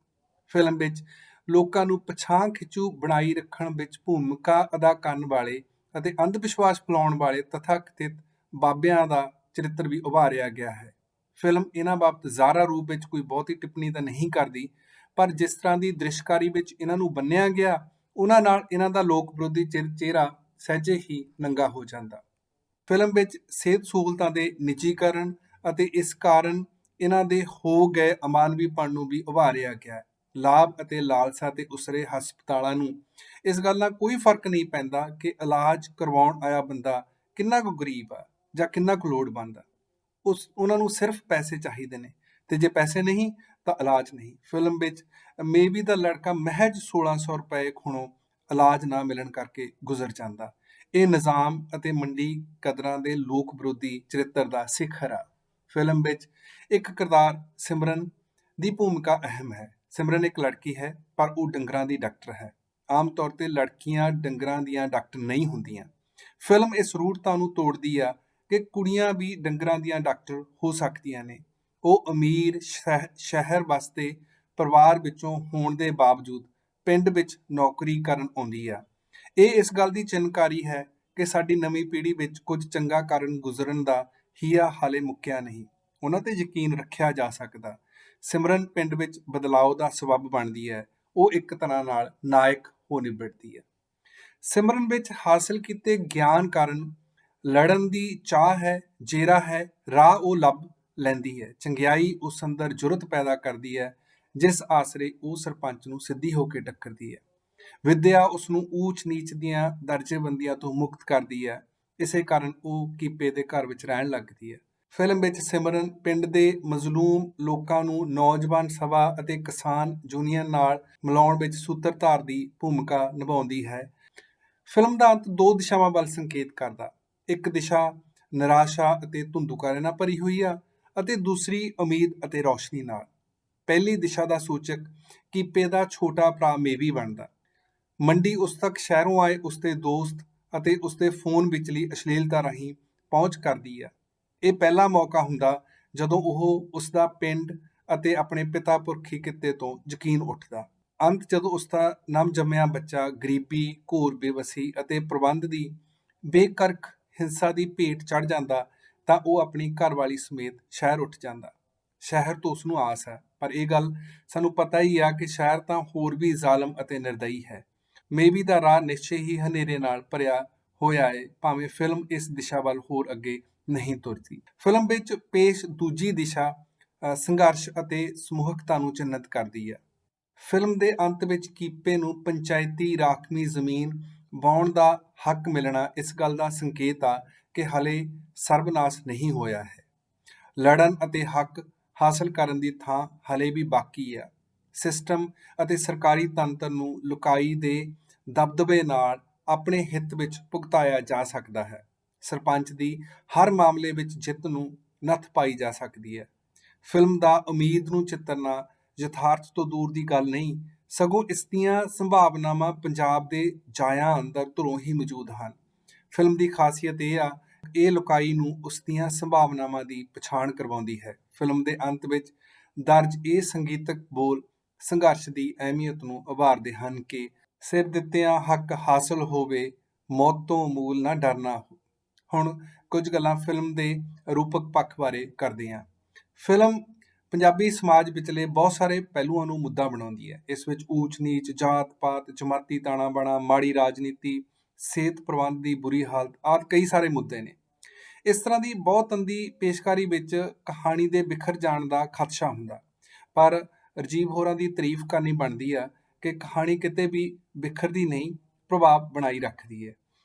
ਫਿਲਮ ਵਿੱਚ ਲੋਕਾਂ ਨੂੰ ਪਛਾਣ ਖਿੱਚੂ ਬਣਾਈ ਰੱਖਣ ਵਿੱਚ ਭੂਮਿਕਾ ਅਦਾ ਕਰਨ ਵਾਲੇ ਅਤੇ ਅੰਧ ਵਿਸ਼ਵਾਸ ਫੈਲਾਉਣ ਵਾਲੇ ਤਥਾਕਥਿਤ ਬਾਬਿਆਂ ਦਾ ਚਰਿੱਤਰ ਵੀ ਉਭਾਰਿਆ ਗਿਆ ਹੈ। ਫਿਲਮ ਇਹਨਾਂ ਬਾਬਤ ਜ਼ਾਹਰਾ ਰੂਪ ਵਿੱਚ ਕੋਈ ਬਹੁਤੀ ਟਿੱਪਣੀ ਤਾਂ ਨਹੀਂ ਕਰਦੀ, ਪਰ ਜਿਸ ਤਰ੍ਹਾਂ ਦੀ ਦ੍ਰਿਸ਼ਕਾਰੀ ਵਿੱਚ ਇਹਨਾਂ ਨੂੰ ਬੰਨਿਆ ਗਿਆ, ਉਹਨਾਂ ਨਾਲ ਇਹਨਾਂ ਦਾ ਲੋਕ ਵਿਰੋਧੀ ਚਿਹਰਾ ਸਹਿਜੇ ਹੀ ਨੰਗਾ ਹੋ ਜਾਂਦਾ। ਫਿਲਮ ਵਿੱਚ ਸਿਹਤ ਸਹੂਲਤਾਂ ਦੇ ਨਿੱਜੀਕਰਨ ਅਤੇ ਇਸ ਕਾਰਨ ਇਹਨਾਂ ਦੇ ਹੋ ਗਏ ਅਮਾਨਵੀਪਣ ਨੂੰ ਵੀ ਉਭਾਰਿਆ ਗਿਆ ਹੈ। ਲਾਭ ਅਤੇ ਲਾਲਸਾ ਤੇ ਉਸਰੇ ਹਸਪਤਾਲਾਂ ਨੂੰ ਇਸ ਗੱਲ ਨਾਲ ਕੋਈ ਫਰਕ ਨਹੀਂ ਪੈਂਦਾ ਕਿ ਇਲਾਜ ਕਰਵਾਉਣ ਆਇਆ ਬੰਦਾ ਕਿੰਨਾ ਕੁ ਗਰੀਬ ਆ ਜਾਂ ਕਿੰਨਾ ਕੁ ਲੋੜਵੰਦ ਆ। ਉਹਨਾਂ ਨੂੰ ਸਿਰਫ ਪੈਸੇ ਚਾਹੀਦੇ ਨੇ, ਤੇ ਜੇ ਪੈਸੇ ਨਹੀਂ ਤਾਂ ਇਲਾਜ ਨਹੀਂ। ਫਿਲਮ ਵਿੱਚ ਮੇਬੀ ਦਾ ਲੜਕਾ ਮਹਿਜ 1600 ਰੁਪਏ ਖੁਣੋਂ ਇਲਾਜ ਨਾ ਮਿਲਣ ਕਰਕੇ ਗੁਜ਼ਰ ਜਾਂਦਾ। ਇਹ ਨਿਜ਼ਾਮ ਅਤੇ ਮੰਡੀ ਕਦਰਾਂ ਦੇ ਲੋਕ ਵਿਰੋਧੀ ਚਰਿੱਤਰ ਦਾ ਸਿਖਰ ਆ। ਫਿਲਮ ਵਿੱਚ ਇੱਕ ਕਿਰਦਾਰ ਸਿਮਰਨ ਦੀ ਭੂਮਿਕਾ ਅਹਿਮ ਹੈ। ਸਿਮਰਨ ਇੱਕ ਲੜਕੀ ਹੈ, ਪਰ ਉਹ ਡੰਗਰਾਂ ਦੀ ਡਾਕਟਰ ਹੈ। ਆਮ ਤੌਰ ਤੇ ਲੜਕੀਆਂ ਡੰਗਰਾਂ ਦੀਆਂ ਡਾਕਟਰ ਨਹੀਂ ਹੁੰਦੀਆਂ। ਫਿਲਮ ਇਸ ਰੂੜਤਾ ਨੂੰ ਤੋੜਦੀ ਆ ਕਿ ਕੁੜੀਆਂ ਵੀ ਡੰਗਰਾਂ ਦੀਆਂ ਡਾਕਟਰ ਹੋ ਸਕਦੀਆਂ ਨੇ। ਉਹ ਅਮੀਰ ਸ਼ਹਿਰ ਵਸਦੇ ਪਰਿਵਾਰ ਵਿੱਚੋਂ ਹੋਣ ਦੇ ਬਾਵਜੂਦ ਪਿੰਡ ਵਿੱਚ ਨੌਕਰੀ ਕਰਨ ਆਉਂਦੀ ਆ। ਇਹ ਇਸ ਗੱਲ ਦੀ ਚਿੰਨ੍ਹਕਾਰੀ ਹੈ ਕਿ ਸਾਡੀ ਨਵੀਂ ਪੀੜ੍ਹੀ ਵਿੱਚ ਕੁਝ ਚੰਗਾ ਕਾਰਨ ਗੁਜ਼ਰਨ ਦਾ ਹੀਆ ਹਾਲੇ ਮੁੱਕਿਆ ਨਹੀਂ। ਉਹਨਾਂ ਤੇ ਯਕੀਨ ਰੱਖਿਆ ਜਾ ਸਕਦਾ। ਸਿਮਰਨ ਪਿੰਡ ਵਿੱਚ ਬਦਲਾਅ ਦਾ ਸਬੱਬ ਬਣਦੀ ਹੈ। ਉਹ ਇੱਕ ਤਰ੍ਹਾਂ ਨਾਲ ਨਾਇਕ ਹੋ ਨਿਬੜਦੀ ਹੈ। ਸਿਮਰਨ ਵਿੱਚ ਹਾਸਲ ਕੀਤੇ ਗਿਆਨ ਕਾਰਨ ਲੜਨ ਦੀ ਚਾਹ ਹੈ, ਜੇਰਾ ਹੈ, ਰਾਹ ਉਹ ਲੱਭ ਲੈਂਦੀ ਹੈ। ਚੰਗਿਆਈ ਉਸ ਅੰਦਰ ਜੁਰਤ ਪੈਦਾ ਕਰਦੀ ਹੈ, ਜਿਸ ਆਸਰੇ ਉਹ ਸਰਪੰਚ ਨੂੰ ਸਿੱਧੀ ਹੋ ਕੇ ਟੱਕਰਦੀ ਹੈ। ਵਿਦਿਆ ਉਸ ਨੂੰ ਊਚ ਨੀਚ ਦੀਆਂ ਦਰਜੇਬੰਦੀਆਂ ਤੋਂ ਮੁਕਤ ਕਰਦੀ ਹੈ। ਇਸੇ ਕਾਰਨ ਉਹ ਕੀਪੇ ਦੇ ਘਰ ਵਿੱਚ ਰਹਿਣ ਲੱਗਦੀ ਹੈ। ਫਿਲਮ ਵਿੱਚ ਸਿਮਰਨ ਪਿੰਡ ਦੇ ਮਜ਼ਲੂਮ ਲੋਕਾਂ ਨੂੰ ਨੌਜਵਾਨ ਸਭਾ ਅਤੇ ਕਿਸਾਨ ਯੂਨੀਅਨ ਨਾਲ ਮਿਲਾਉਣ ਵਿੱਚ ਸੂਤਰਧਾਰ ਦੀ ਭੂਮਿਕਾ ਨਿਭਾਉਂਦੀ ਹੈ। ਫਿਲਮ ਦਾ ਅੰਤ ਦੋ ਦਿਸ਼ਾਵਾਂ ਵੱਲ ਸੰਕੇਤ ਕਰਦਾ। ਇੱਕ ਦਿਸ਼ਾ ਨਿਰਾਸ਼ਾ ਅਤੇ ਧੁੰਦੂਕਾਰੇ ਨਾਲ ਭਰੀ ਹੋਈ ਆ, ਅਤੇ ਦੂਸਰੀ ਉਮੀਦ ਅਤੇ ਰੌਸ਼ਨੀ ਨਾਲ। ਪਹਿਲੀ ਦਿਸ਼ਾ ਦਾ ਸੂਚਕ ਕੀਪੇ ਦਾ ਛੋਟਾ ਭਰਾ ਮੇਵੀ ਬਣਦਾ। ਮੰਡੀ ਉਸ ਤੱਕ ਸ਼ਹਿਰੋਂ ਆਏ ਉਸਦੇ ਦੋਸਤ ਅਤੇ ਉਸਦੇ ਫੋਨ ਵਿਚਲੀ ਅਸ਼ਲੀਲਤਾ ਰਾਹੀਂ ਪਹੁੰਚ ਕਰਦੀ ਆ। ਇਹ ਪਹਿਲਾ ਮੌਕਾ ਹੁੰਦਾ ਜਦੋਂ ਉਹ ਉਸਦਾ ਪਿੰਡ ਅਤੇ ਆਪਣੇ ਪਿਤਾ ਪੁਰਖੀ ਕਿੱਤੇ ਤੋਂ ਯਕੀਨ ਉੱਠਦਾ। ਅੰਤ ਜਦੋਂ ਉਸਦਾ ਨਵਜੰਮਿਆ ਬੱਚਾ ਗਰੀਬੀ, ਘੋਰ ਬੇਵਸੀ ਅਤੇ ਪ੍ਰਬੰਧ ਦੀ ਬੇਕਰਕ ਹਿੰਸਾ ਦੀ ਭੇਟ ਚੜ੍ਹ ਜਾਂਦਾ ਤਾਂ ਉਹ ਆਪਣੀ ਘਰਵਾਲੀ ਸਮੇਤ ਸ਼ਹਿਰ ਉੱਠ ਜਾਂਦਾ। ਸ਼ਹਿਰ ਤੋਂ ਉਸਨੂੰ ਆਸ ਹੈ, ਪਰ ਇਹ ਗੱਲ ਸਾਨੂੰ ਪਤਾ ਹੀ ਆ ਕਿ ਸ਼ਹਿਰ ਤਾਂ ਹੋਰ ਵੀ ਜ਼ਾਲਮ ਅਤੇ ਨਿਰਦਈ ਹੈ। ਮੇਵੀ ਦਾ ਰਾਹ ਨਿਸ਼ਚੇ ਹੀ ਹਨੇਰੇ ਨਾਲ ਭਰਿਆ ਹੋਇਆ ਹੈ, ਭਾਵੇਂ ਫਿਲਮ ਇਸ ਦਿਸ਼ਾ ਵੱਲ ਹੋਰ ਅੱਗੇ ਨਹੀਂ ਤੁਰਦੀ। ਫਿਲਮ ਵਿੱਚ ਪੇਸ਼ ਦੂਜੀ ਦਿਸ਼ਾ ਸੰਘਰਸ਼ ਅਤੇ ਸਮੂਹਕਤਾ ਨੂੰ ਚਿੰਨ੍ਹਿਤ ਕਰਦੀ ਹੈ। ਫਿਲਮ ਦੇ ਅੰਤ ਵਿੱਚ ਕੀਪੇ ਨੂੰ ਪੰਚਾਇਤੀ ਰਾਖਵੀਂ ਜ਼ਮੀਨ ਵਾਹੁਣ ਦਾ ਹੱਕ ਮਿਲਣਾ ਇਸ ਗੱਲ ਦਾ ਸੰਕੇਤ ਆ ਕਿ ਹਲੇ ਸਰਬਨਾਸ਼ ਨਹੀਂ ਹੋਇਆ ਹੈ। ਲੜਨ ਅਤੇ ਹੱਕ ਹਾਸਲ ਕਰਨ ਦੀ ਥਾਂ ਹਲੇ ਵੀ ਬਾਕੀ ਆ। ਸਿਸਟਮ ਅਤੇ ਸਰਕਾਰੀ ਤੰਤਰ ਨੂੰ ਲੁਕਾਈ ਦੇ ਦਬਦਬੇ ਨਾਲ ਆਪਣੇ ਹਿੱਤ ਵਿੱਚ ਭੁਗਤਾਇਆ ਜਾ ਸਕਦਾ ਹੈ। ਸਰਪੰਚ ਦੀ ਹਰ ਮਾਮਲੇ ਵਿੱਚ ਜਿੱਤ ਨੂੰ ਨੱਥ ਪਾਈ ਜਾ ਸਕਦੀ ਹੈ। ਫਿਲਮ ਦਾ ਉਮੀਦ ਨੂੰ ਚਿਤਰਨਾ ਯਥਾਰਥ ਤੋਂ ਦੂਰ ਦੀ ਗੱਲ ਨਹੀਂ, ਸਗੋਂ ਇਸ ਦੀਆਂ ਸੰਭਾਵਨਾਵਾਂ ਪੰਜਾਬ ਦੇ ਜਾਇਆਂ ਅੰਦਰ ਧੁਰੋਂ ਹੀ ਮੌਜੂਦ ਹਨ। ਫਿਲਮ ਦੀ ਖਾਸੀਅਤ ਇਹ ਆ, ਇਹ ਲੁਕਾਈ ਨੂੰ ਉਸ ਦੀਆਂ ਸੰਭਾਵਨਾਵਾਂ ਦੀ ਪਛਾਣ ਕਰਵਾਉਂਦੀ ਹੈ। ਫਿਲਮ ਦੇ ਅੰਤ ਵਿੱਚ ਦਰਜ ਇਹ ਸੰਗੀਤਕ ਬੋਲ ਸੰਘਰਸ਼ ਦੀ ਅਹਿਮੀਅਤ ਨੂੰ ਉਭਾਰਦੇ ਹਨ ਕਿ ਸਿਰ ਦਿੱਤਿਆਂ ਹੱਕ ਹਾਸਲ ਹੋਵੇ, ਮੌਤ ਤੋਂ ਮੂਲ ਨਾ ਡਰਨਾ। ਹੁਣ ਕੁਝ ਗੱਲਾਂ ਫਿਲਮ ਦੇ ਰੂਪਕ ਪੱਖ ਬਾਰੇ ਕਰਦੇ ਹਾਂ। ਫਿਲਮ ਪੰਜਾਬੀ ਸਮਾਜ ਵਿਚਲੇ ਬਹੁਤ ਸਾਰੇ ਪਹਿਲੂਆਂ ਨੂੰ ਮੁੱਦਾ ਬਣਾਉਂਦੀ ਹੈ। ਇਸ ਵਿੱਚ ਊਚ ਨੀਚ, ਜਾਤ ਪਾਤ, ਜਮਾਤੀ ਤਾਣਾ ਬਾਣਾ, ਮਾੜੀ ਰਾਜਨੀਤੀ, ਸਿਹਤ ਪ੍ਰਬੰਧ ਦੀ ਬੁਰੀ ਹਾਲਤ ਆਦਿ ਕਈ ਸਾਰੇ ਮੁੱਦੇ ਨੇ। ਇਸ ਤਰ੍ਹਾਂ ਦੀ ਬਹੁਤੰਦੀ ਪੇਸ਼ਕਾਰੀ ਵਿੱਚ ਕਹਾਣੀ ਦੇ ਬਿਖਰ ਜਾਣ ਦਾ ਖਦਸ਼ਾ ਹੁੰਦਾ, ਪਰ ਰਾਜੀਵ ਹੋਰਾਂ ਦੀ ਤਾਰੀਫ ਕਰਨੀ ਬਣਦੀ ਆ ਕਿ ਕਹਾਣੀ ਕਿਤੇ ਵੀ ਬਿਖਰਦੀ ਨਹੀਂ, ਪ੍ਰਭਾਵ ਬਣਾਈ ਰੱਖਦੀ ਹੈ।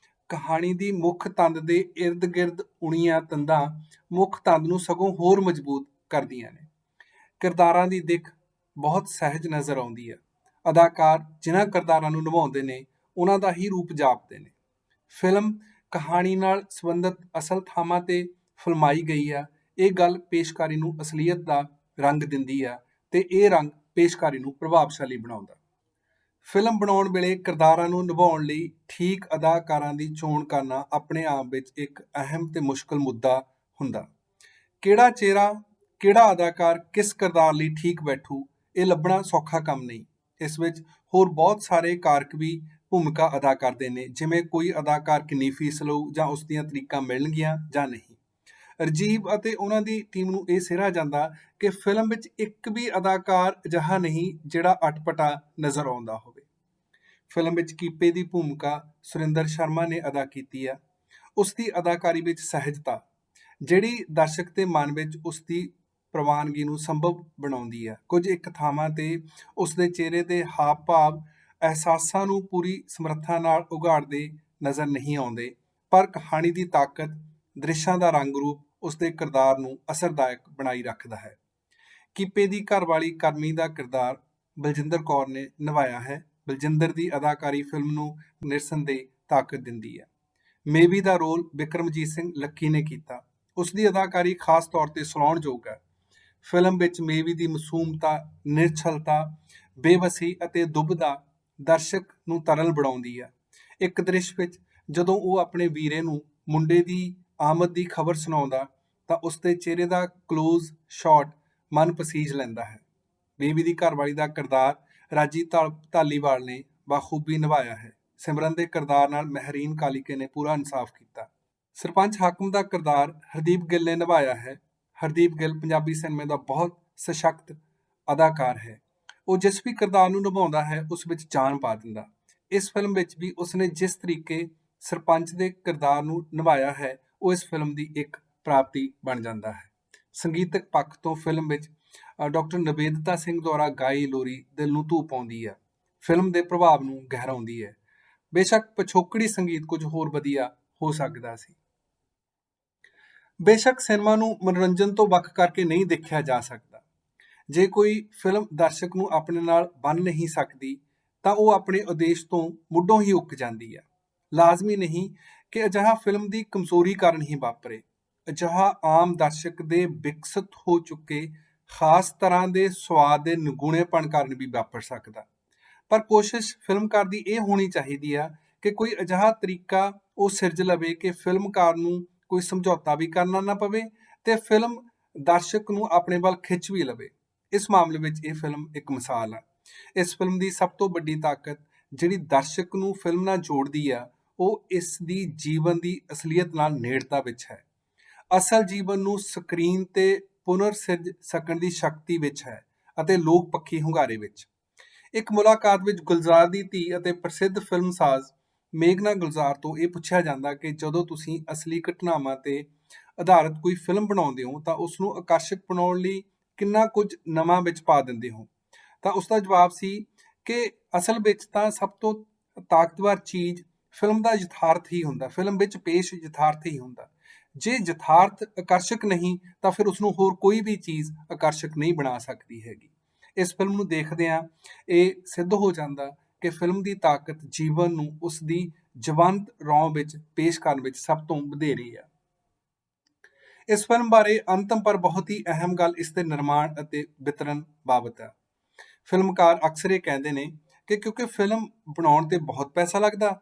ਕਹਾਣੀ ਦੀ ਮੁੱਖ ਤੰਦ ਦੇ ਇਰਦ ਗਿਰਦ ਉਣੀਆਂ ਤੰਦਾਂ ਮੁੱਖ ਤੰਦ ਨੂੰ ਸਗੋਂ ਹੋਰ ਮਜ਼ਬੂਤ ਕਰਦੀਆਂ ਨੇ। ਕਿਰਦਾਰਾਂ ਦੀ ਦਿੱਖ ਬਹੁਤ ਸਹਿਜ ਨਜ਼ਰ ਆਉਂਦੀ ਹੈ। ਅਦਾਕਾਰ ਜਿਨ੍ਹਾਂ ਕਿਰਦਾਰਾਂ ਨੂੰ ਨਿਭਾਉਂਦੇ ਨੇ ਉਹਨਾਂ ਦਾ ਹੀ ਰੂਪ ਜਾਪਦੇ ਨੇ। ਫਿਲਮ ਕਹਾਣੀ ਨਾਲ ਸੰਬੰਧਿਤ ਅਸਲ ਥਾਵਾਂ ਤੇ ਫਿਲਮਾਈ ਗਈ ਆ। ਇਹ ਗੱਲ ਪੇਸ਼ਕਾਰੀ ਨੂੰ ਅਸਲੀਅਤ ਦਾ ਰੰਗ ਦਿੰਦੀ ਆ ਤੇ ਇਹ ਰੰਗ ਪੇਸ਼ਕਾਰੀ ਨੂੰ ਪ੍ਰਭਾਵਸ਼ਾਲੀ ਬਣਾਉਂਦਾ। ਫਿਲਮ ਬਣਾਉਣ ਵੇਲੇ ਕਿਰਦਾਰਾਂ ਨੂੰ ਨਿਭਾਉਣ ਲਈ ਠੀਕ ਅਦਾਕਾਰਾਂ ਦੀ ਚੋਣ ਕਰਨਾ ਆਪਣੇ ਆਪ ਵਿੱਚ ਇੱਕ ਅਹਿਮ ਤੇ ਮੁਸ਼ਕਲ ਮੁੱਦਾ ਹੁੰਦਾ। ਕਿਹੜਾ ਚਿਹਰਾ, ਕਿਹੜਾ ਅਦਾਕਾਰ ਕਿਸ ਕਿਰਦਾਰ ਲਈ ਠੀਕ ਬੈਠੂ, ਇਹ ਲੱਭਣਾ ਸੌਖਾ ਕੰਮ ਨਹੀਂ। ਇਸ ਵਿੱਚ ਹੋਰ ਬਹੁਤ ਸਾਰੇ ਕਾਰਕ ਵੀ ਭੂਮਿਕਾ ਅਦਾ ਕਰਦੇ ਨੇ, ਜਿਵੇਂ ਕੋਈ ਅਦਾਕਾਰ ਕਿੰਨੀ ਫੀਸ ਲਊ ਜਾਂ ਉਸ ਦੀਆਂ ਤਰੀਕਾਂ ਮਿਲਣਗੀਆਂ ਜਾਂ ਨਹੀਂ। ਰਾਜੀਵ ਅਤੇ ਉਹਨਾਂ ਦੀ ਟੀਮ ਨੂੰ ਇਹ ਸਿਹਰਾ ਜਾਂਦਾ ਕਿ ਫਿਲਮ ਵਿੱਚ ਇੱਕ ਵੀ ਅਦਾਕਾਰ ਅਜਿਹਾ ਨਹੀਂ ਜਿਹੜਾ ਅਟਪਟਾ ਨਜ਼ਰ ਆਉਂਦਾ ਹੋਵੇ। ਫਿਲਮ ਵਿੱਚ ਕੀਪੇ ਦੀ ਭੂਮਿਕਾ ਸੁਰਿੰਦਰ ਸ਼ਰਮਾ ਨੇ ਅਦਾ ਕੀਤੀ ਆ। ਉਸ ਦੀ ਅਦਾਕਾਰੀ ਵਿੱਚ ਸਹਿਜਤਾ, ਜਿਹੜੀ ਦਰਸ਼ਕ ਦੇ ਮਨ ਵਿੱਚ ਉਸ ਦੀ ਪ੍ਰਵਾਨਗੀ ਨੂੰ ਸੰਭਵ ਬਣਾਉਂਦੀ ਹੈ। ਕੁਝ ਇੱਕ ਥਾਵਾਂ ਤੇ ਉਸ ਦੇ ਚਿਹਰੇ ਦੇ ਹਾਵ ਭਾਵ ਅਹਿਸਾਸਾਂ ਨੂੰ ਪੂਰੀ ਸਮਰੱਥਾ ਨਾਲ ਉਘਾੜਦੇ ਨਜ਼ਰ ਨਹੀਂ ਆਉਂਦੇ, ਪਰ ਕਹਾਣੀ ਦੀ ਤਾਕਤ, ਦ੍ਰਿਸ਼ਾਂ ਦਾ ਰੰਗ ਰੂਪ ਉਸ ਦੇ ਕਿਰਦਾਰ ਨੂੰ ਅਸਰਦਾਇਕ ਬਣਾਈ ਰੱਖਦਾ ਹੈ। ਕੀਪੇ ਦੀ ਘਰਵਾਲੀ ਕਰਮੀ ਦਾ ਕਿਰਦਾਰ ਬਲਜਿੰਦਰ ਕੌਰ ਨੇ ਨਿਭਾਇਆ ਹੈ। ਬਲਜਿੰਦਰ ਦੀ ਅਦਾਕਾਰੀ ਫਿਲਮ ਨੂੰ ਨਿਰਸੰਦੇਹ ਤਾਕਤ ਦਿੰਦੀ ਹੈ। ਮੇਵੀ ਦਾ ਰੋਲ ਬਿਕਰਮਜੀਤ ਸਿੰਘ ਲੱਕੀ ਨੇ ਕੀਤਾ। ਉਸ ਦੀ ਅਦਾਕਾਰੀ ਖਾਸ ਤੌਰ ਤੇ ਸਲਾਹੁਣਯੋਗ ਹੈ। ਫਿਲਮ ਵਿੱਚ ਮੇਵੀ ਦੀ ਮਾਸੂਮਤਾ, ਨਿਰਛਲਤਾ, ਬੇਵਸੀ ਅਤੇ ਦੁਬਦਾ ਦਰਸ਼ਕ ਨੂੰ ਤਰਲ ਬਣਾਉਂਦੀ ਹੈ। ਇੱਕ ਦ੍ਰਿਸ਼ ਵਿੱਚ ਜਦੋਂ ਉਹ ਆਪਣੇ ਵੀਰੇ ਨੂੰ ਮੁੰਡੇ ਦੀ ਆਮਦ ਦੀ ਖਬਰ ਸੁਣਾਉਂਦਾ ਤਾਂ ਉਸ ਦੇ ਚਿਹਰੇ ਦਾ ਕਲੋਜ਼ ਸ਼ਾਟ ਮਨ ਪਸੀਜ ਲੈਂਦਾ ਹੈ। ਬੇਬੀ ਦੀ ਘਰਵਾਲੀ ਦਾ ਕਿਰਦਾਰ ਰਾਜੀ ਧਾਲੀਵਾਲ ਨੇ ਬਾਖੂਬੀ ਨਿਭਾਇਆ ਹੈ। ਸਿਮਰਨ ਦੇ ਕਿਰਦਾਰ ਨਾਲ ਮਹਿਰੀਨ ਕਾਲੀਕੇ ਨੇ ਪੂਰਾ ਇਨਸਾਫ ਕੀਤਾ। ਸਰਪੰਚ ਹਾਕਮ ਦਾ ਕਿਰਦਾਰ ਹਰਦੀਪ ਗਿੱਲ ਨੇ ਨਿਭਾਇਆ ਹੈ। ਹਰਦੀਪ ਗਿੱਲ ਪੰਜਾਬੀ ਸਿਨੇਮੇ ਦਾ ਬਹੁਤ ਸਸ਼ਕਤ ਅਦਾਕਾਰ ਹੈ। ਉਹ ਜਿਸ ਵੀ ਕਿਰਦਾਰ ਨੂੰ ਨਿਭਾਉਂਦਾ ਹੈ ਉਸ ਵਿੱਚ ਜਾਨ ਪਾ ਦਿੰਦਾ। ਇਸ ਫਿਲਮ ਵਿੱਚ ਵੀ ਉਸਨੇ ਜਿਸ ਤਰੀਕੇ ਸਰਪੰਚ ਦੇ ਕਿਰਦਾਰ ਨੂੰ ਨਿਭਾਇਆ ਹੈ ਉਹ ਇਸ ਫਿਲਮ ਦੀ ਇੱਕ ਪ੍ਰਾਪਤੀ ਬਣ ਜਾਂਦਾ ਹੈ। ਸੰਗੀਤਕ ਪੱਖ ਤੋਂ ਫਿਲਮ ਵਿੱਚ ਡਾਕਟਰ ਨਿਵੇਦਤਾ ਸਿੰਘ ਦੁਆਰਾ ਗਾਈ ਲੋਰੀ ਦਿਲ ਨੂੰ ਧੂਹ ਪਾਉਂਦੀ ਹੈ, ਫਿਲਮ ਦੇ ਪ੍ਰਭਾਵ ਨੂੰ ਗਹਿਰਾਉਂਦੀ ਹੈ। ਬੇਸ਼ੱਕ ਪਿਛੋਕੜੀ ਸੰਗੀਤ ਕੁਝ ਹੋਰ ਵਧੀਆ ਹੋ ਸਕਦਾ ਸੀ। ਬੇਸ਼ੱਕ ਸਿਨੇਮਾ ਨੂੰ ਮਨੋਰੰਜਨ ਤੋਂ ਵੱਖ ਕਰਕੇ ਨਹੀਂ ਦੇਖਿਆ ਜਾ ਸਕਦਾ। ਜੇ ਕੋਈ ਫਿਲਮ ਦਰਸ਼ਕ ਨੂੰ ਆਪਣੇ ਨਾਲ ਬੰਨ੍ਹ ਨਹੀਂ ਸਕਦੀ ਤਾਂ ਉਹ ਆਪਣੇ ਉਦੇਸ਼ ਤੋਂ ਮੁੱਢੋਂ ਹੀ ਉੱਕ ਜਾਂਦੀ ਹੈ। ਲਾਜ਼ਮੀ ਨਹੀਂ ਕਿ ਅਜਿਹਾ ਫਿਲਮ ਦੀ ਕਮਜ਼ੋਰੀ ਕਾਰਨ ਹੀ ਵਾਪਰੇ। ਅਜਿਹਾ ਆਮ ਦਰਸ਼ਕ ਦੇ ਵਿਕਸਿਤ ਹੋ ਚੁੱਕੇ ਖਾਸ ਤਰ੍ਹਾਂ ਦੇ ਸਵਾਦ ਦੇ ਨਿਗੂਣੇਪਣ ਕਾਰਨ ਵੀ ਵਾਪਰ ਸਕਦਾ। ਪਰ ਕੋਸ਼ਿਸ਼ ਫਿਲਮਕਾਰ ਦੀ ਇਹ ਹੋਣੀ ਚਾਹੀਦੀ ਆ ਕਿ ਕੋਈ ਅਜਿਹਾ ਤਰੀਕਾ ਉਹ ਸਿਰਜ ਲਵੇ ਕਿ ਫਿਲਮਕਾਰ ਨੂੰ ਕੋਈ ਸਮਝੌਤਾ ਵੀ ਕਰਨਾ ਨਾ ਪਵੇ ਤੇ ਫਿਲਮ ਦਰਸ਼ਕ ਨੂੰ ਆਪਣੇ ਵੱਲ ਖਿੱਚ ਵੀ ਲਵੇ। ਇਸ ਮਾਮਲੇ ਵਿੱਚ ਇਹ ਫਿਲਮ ਇੱਕ ਮਿਸਾਲ ਆ। ਇਸ ਫਿਲਮ ਦੀ ਸਭ ਤੋਂ ਵੱਡੀ ਤਾਕਤ ਜਿਹੜੀ ਦਰਸ਼ਕ ਨੂੰ ਫਿਲਮ ਨਾਲ ਜੋੜਦੀ ਆ ਉਹ ਇਸ ਦੀ ਜੀਵਨ ਦੀ ਅਸਲੀਅਤ ਨਾਲ ਨੇੜਤਾ ਵਿੱਚ ਹੈ। ਅਸਲ ਜੀਵਨ ਨੂੰ ਸਕਰੀਨ ਤੇ ਪੁਨਰ ਸਿਰਜ ਸਕਣ ਦੀ ਸ਼ਕਤੀ ਵਿੱਚ ਹੈ ਅਤੇ ਲੋਕ ਪੱਖੀ ਹੁੰਗਾਰੇ ਵਿੱਚ। ਇੱਕ ਮੁਲਾਕਾਤ ਵਿੱਚ ਗੁਲਜ਼ਾਰ ਦੀ ਧੀ ਅਤੇ ਪ੍ਰਸਿੱਧ ਫਿਲਮਸਾਜ਼ ਮੇਘਨਾ ਗੁਲਜ਼ਾਰ ਤੋਂ ਇਹ ਪੁੱਛਿਆ ਜਾਂਦਾ ਕਿ ਜਦੋਂ ਤੁਸੀਂ ਅਸਲੀ ਘਟਨਾਵਾਂ ਤੇ ਆਧਾਰਿਤ ਕੋਈ ਫਿਲਮ ਬਣਾਉਂਦੇ ਹੋ ਤਾਂ ਉਸ ਨੂੰ ਆਕਰਸ਼ਕ ਬਣਾਉਣ ਲਈ ਕਿੰਨਾ ਕੁਝ ਨਵਾਂ ਵਿੱਚ ਪਾ ਦਿੰਦੇ ਹੋ, ਤਾਂ ਉਸ ਦਾ ਜਵਾਬ ਸੀ ਕਿ ਅਸਲ ਵਿੱਚ ਤਾਂ ਸਭ ਤੋਂ ਤਾਕਤਵਰ ਚੀਜ਼ ਫਿਲਮ ਦਾ ਯਥਾਰਥ ਹੀ ਹੁੰਦਾ, ਫਿਲਮ ਵਿੱਚ ਪੇਸ਼ ਯਥਾਰਥ ਹੀ ਹੁੰਦਾ। ਜੇ ਯਥਾਰਥ ਆਕਰਸ਼ਕ ਨਹੀਂ ਤਾਂ ਫਿਰ ਉਸਨੂੰ ਹੋਰ ਕੋਈ ਵੀ ਚੀਜ਼ ਆਕਰਸ਼ਕ ਨਹੀਂ ਬਣਾ ਸਕਦੀ ਹੈਗੀ। ਇਸ ਫਿਲਮ ਨੂੰ ਦੇਖਦਿਆਂ ਇਹ ਸਿੱਧ ਹੋ ਜਾਂਦਾ ਕਿ ਫਿਲਮ ਦੀ ਤਾਕਤ ਜੀਵਨ ਨੂੰ ਉਸ ਦੀ ਜਵੰਤ ਰੌਂ ਵਿੱਚ ਪੇਸ਼ ਕਰਨ ਵਿੱਚ ਸਭ ਤੋਂ ਵਧੇਰੇ ਹੈ। ਇਸ ਫਿਲਮ ਬਾਰੇ ਅੰਤਮ ਪਰ ਬਹੁਤ ਹੀ ਅਹਿਮ ਗੱਲ ਇਸ ਦੇ ਨਿਰਮਾਣ ਅਤੇ ਵਿਤਰਨ ਬਾਬਤ ਹੈ। ਫਿਲਮਕਾਰ ਅਕਸਰ ਇਹ ਕਹਿੰਦੇ ਨੇ ਕਿ ਕਿਉਂਕਿ ਫਿਲਮ ਬਣਾਉਣ ਤੇ ਬਹੁਤ ਪੈਸਾ ਲੱਗਦਾ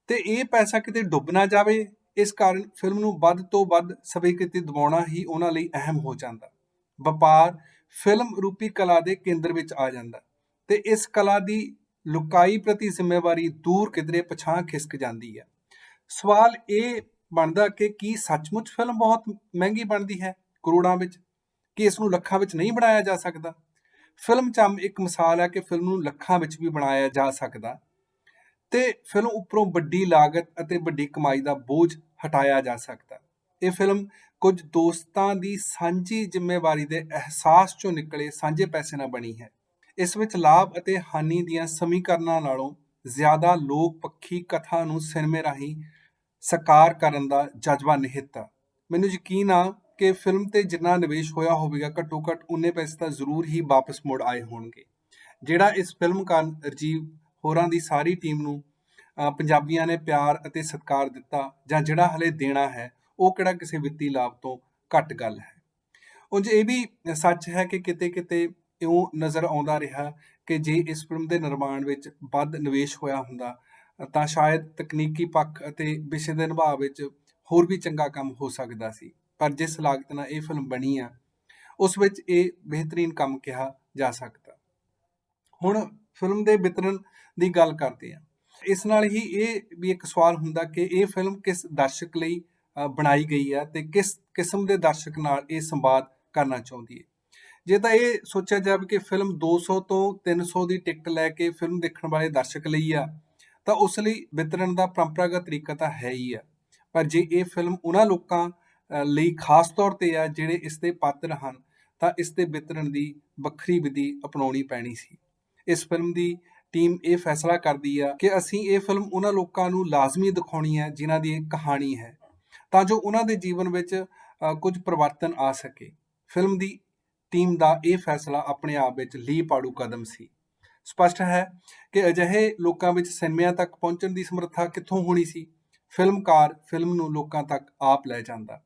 ਤੇ ਇਹ ਪੈਸਾ ਕਿਤੇ ਡੁੱਬ ਨਾ ਜਾਵੇ, ਇਸ ਕਾਰਨ ਫਿਲਮ ਨੂੰ ਵੱਧ ਤੋਂ ਵੱਧ ਸਵੀਕ੍ਰਿਤੀ ਦਿਵਾਉਣਾ ਹੀ ਉਹਨਾਂ ਲਈ ਅਹਿਮ ਹੋ ਜਾਂਦਾ। ਵਪਾਰ ਫਿਲਮ ਰੂਪੀ ਕਲਾ ਦੇ ਕੇਂਦਰ ਵਿੱਚ ਆ ਜਾਂਦਾ ਤੇ ਇਸ ਕਲਾ ਦੀ ਲੁਕਾਈ ਪ੍ਰਤੀ ਜ਼ਿੰਮੇਵਾਰੀ ਦੂਰ ਕਿਧਰੇ ਪਛਾਂ ਖਿਸਕ ਜਾਂਦੀ ਹੈ। ਸਵਾਲ ਇਹ ਬਣਦਾ ਕਿ ਕੀ ਸੱਚਮੁੱਚ ਫਿਲਮ ਬਹੁਤ ਮਹਿੰਗੀ ਬਣਦੀ ਹੈ, ਕਰੋੜਾਂ ਵਿੱਚ, ਕਿ ਇਸ ਨੂੰ ਲੱਖਾਂ ਵਿੱਚ ਨਹੀਂ ਬਣਾਇਆ ਜਾ ਸਕਦਾ? ਫਿਲਮ ਚੰਮ ਇੱਕ ਮਿਸਾਲ ਹੈ ਕਿ ਫਿਲਮ ਨੂੰ ਲੱਖਾਂ ਵਿੱਚ ਵੀ ਬਣਾਇਆ ਜਾ ਸਕਦਾ ਤੇ ਫਿਲਮ ਉੱਪਰੋਂ ਵੱਡੀ ਲਾਗਤ ਅਤੇ ਵੱਡੀ ਕਮਾਈ ਦਾ ਬੋਝ ਹਟਾਇਆ ਜਾ ਸਕਦਾ। ਇਹ ਫਿਲਮ ਕੁਝ ਦੋਸਤਾਂ ਦੀ ਸਾਂਝੀ ਜ਼ਿੰਮੇਵਾਰੀ ਦੇ ਅਹਿਸਾਸ ਚੋਂ ਨਿਕਲੇ ਸਾਂਝੇ ਪੈਸੇ ਨਾਲ ਬਣੀ ਹੈ। ਇਸ ਵਿੱਚ ਲਾਭ ਅਤੇ ਹਾਨੀ ਦੀਆਂ ਸਮੀਕਰਨਾਂ ਨਾਲੋਂ ਜ਼ਿਆਦਾ ਲੋਕ ਪੱਖੀ ਕਥਾ ਨੂੰ ਸਿਨੇਮੇ ਰਾਹੀਂ ਸਾਕਾਰ ਕਰਨ ਦਾ ਜਜ਼ਬਾ ਨਿਹਿਤ ਆ। ਮੈਨੂੰ ਯਕੀਨ ਆ ਕਿ ਫਿਲਮ ਤੇ ਜਿੰਨਾ ਨਿਵੇਸ਼ ਹੋਇਆ ਹੋਵੇਗਾ ਘੱਟੋ ਘੱਟ ਉਨੇ ਪੈਸੇ ਤਾਂ ਜ਼ਰੂਰ ਹੀ ਵਾਪਸ ਮੁੜ ਆਏ ਹੋਣਗੇ। ਜਿਹੜਾ ਇਸ ਫਿਲਮ ਕਾਰਨ ਰਾਜੀਵ ਹੋਰਾਂ ਦੀ ਸਾਰੀ ਟੀਮ ਨੂੰ ਪੰਜਾਬੀਆਂ ਨੇ ਪਿਆਰ ਅਤੇ ਸਤਿਕਾਰ ਦਿੱਤਾ ਜਾਂ ਜਿਹੜਾ ਹਲੇ ਦੇਣਾ ਹੈ ਉਹ ਕਿਹੜਾ ਕਿਸੇ ਵਿੱਤੀ ਲਾਭ ਤੋਂ ਘੱਟ ਗੱਲ ਹੈ। ਉਂਝ ਇਹ ਵੀ ਸੱਚ ਹੈ ਕਿ ਕਿਤੇ ਕਿਤੇ ਇਉਂ ਨਜ਼ਰ ਆਉਂਦਾ ਰਿਹਾ ਕਿ ਜੇ ਇਸ ਫਿਲਮ ਦੇ ਨਿਰਮਾਣ ਵਿੱਚ ਵੱਧ ਨਿਵੇਸ਼ ਹੋਇਆ ਹੁੰਦਾ ਤਾਂ ਸ਼ਾਇਦ ਤਕਨੀਕੀ ਪੱਖ ਅਤੇ ਵਿਸ਼ੇ ਦੇ ਨਿਭਾਅ ਵਿੱਚ ਹੋਰ ਵੀ ਚੰਗਾ ਕੰਮ ਹੋ ਸਕਦਾ ਸੀ। ਪਰ ਜਿਸ ਲਾਗਤ ਨਾਲ ਇਹ ਫਿਲਮ ਬਣੀ ਆ ਉਸ ਵਿੱਚ ਇਹ ਬਿਹਤਰੀਨ ਕੰਮ ਕਿਹਾ ਜਾ ਸਕਦਾ। ਹੁਣ ਫਿਲਮ ਦੇ ਵਿਤਰਨ ਦੀ ਗੱਲ ਕਰਦੇ ਹਾਂ। ਇਸ ਨਾਲ ਹੀ ਇਹ ਵੀ ਇੱਕ ਸਵਾਲ ਹੁੰਦਾ ਕਿ ਇਹ ਫਿਲਮ ਕਿਸ ਦਰਸ਼ਕ ਲਈ ਬਣਾਈ ਗਈ ਹੈ ਤੇ ਕਿਸ ਕਿਸਮ ਦੇ ਦਰਸ਼ਕ ਨਾਲ ਇਹ ਸੰਵਾਦ ਕਰਨਾ ਚਾਹੁੰਦੀ ਹੈ। ਜੇ ਤਾਂ ਇਹ ਸੋਚਿਆ ਜਾਵੇ ਕਿ ਫਿਲਮ 200 ਤੋਂ 300 ਦੀ ਟਿਕਟ ਲੈ ਕੇ ਫਿਲਮ ਦੇਖਣ ਵਾਲੇ ਦਰਸ਼ਕ ਲਈ ਆ ਤਾਂ ਉਸ ਲਈ ਵਿਤਰਨ ਦਾ ਪਰੰਪਰਾਗਤ ਤਰੀਕਾ ਤਾਂ ਹੈ ਹੀ ਆ। ਪਰ ਜੇ ਇਹ ਫਿਲਮ ਉਹਨਾਂ ਲੋਕਾਂ ਲਈ ਖਾਸ ਤੌਰ ਤੇ ਆ ਜਿਹੜੇ ਇਸ ਦੇ ਪਾਤਰ ਹਨ ਤਾਂ ਇਸ ਦੇ ਵਿਤਰਨ ਦੀ ਵੱਖਰੀ ਵਿਧੀ ਅਪਣਾਉਣੀ ਪੈਣੀ ਸੀ। ਇਸ ਫਿਲਮ ਦੀ ਟੀਮ ਇਹ ਫੈਸਲਾ ਕਰਦੀ ਆ ਕਿ ਅਸੀਂ ਇਹ ਫਿਲਮ ਉਹਨਾਂ ਲੋਕਾਂ ਨੂੰ ਲਾਜ਼ਮੀ ਦਿਖਾਉਣੀ ਹੈ ਜਿਨ੍ਹਾਂ ਦੀ ਇਹ ਕਹਾਣੀ ਹੈ, ਤਾਂ ਜੋ ਉਹਨਾਂ ਦੇ ਜੀਵਨ ਵਿੱਚ ਕੁਝ ਪਰਿਵਰਤਨ ਆ ਸਕੇ। ਫਿਲਮ ਦੀ ਟੀਮ ਦਾ ਇਹ ਫੈਸਲਾ ਆਪਣੇ ਆਪ ਵਿੱਚ ਲੀਹ ਪਾੜੂ ਕਦਮ ਸੀ। ਸਪਸ਼ਟ ਹੈ ਕਿ ਅਜਿਹੇ ਲੋਕਾਂ ਵਿੱਚ ਸਿਨੇਮਿਆਂ ਤੱਕ ਪਹੁੰਚਣ ਦੀ ਸਮਰੱਥਾ ਕਿੱਥੋਂ ਹੋਣੀ ਸੀ। ਫਿਲਮਕਾਰ ਫਿਲਮ ਨੂੰ ਲੋਕਾਂ ਤੱਕ ਆਪ ਲੈ ਜਾਂਦਾ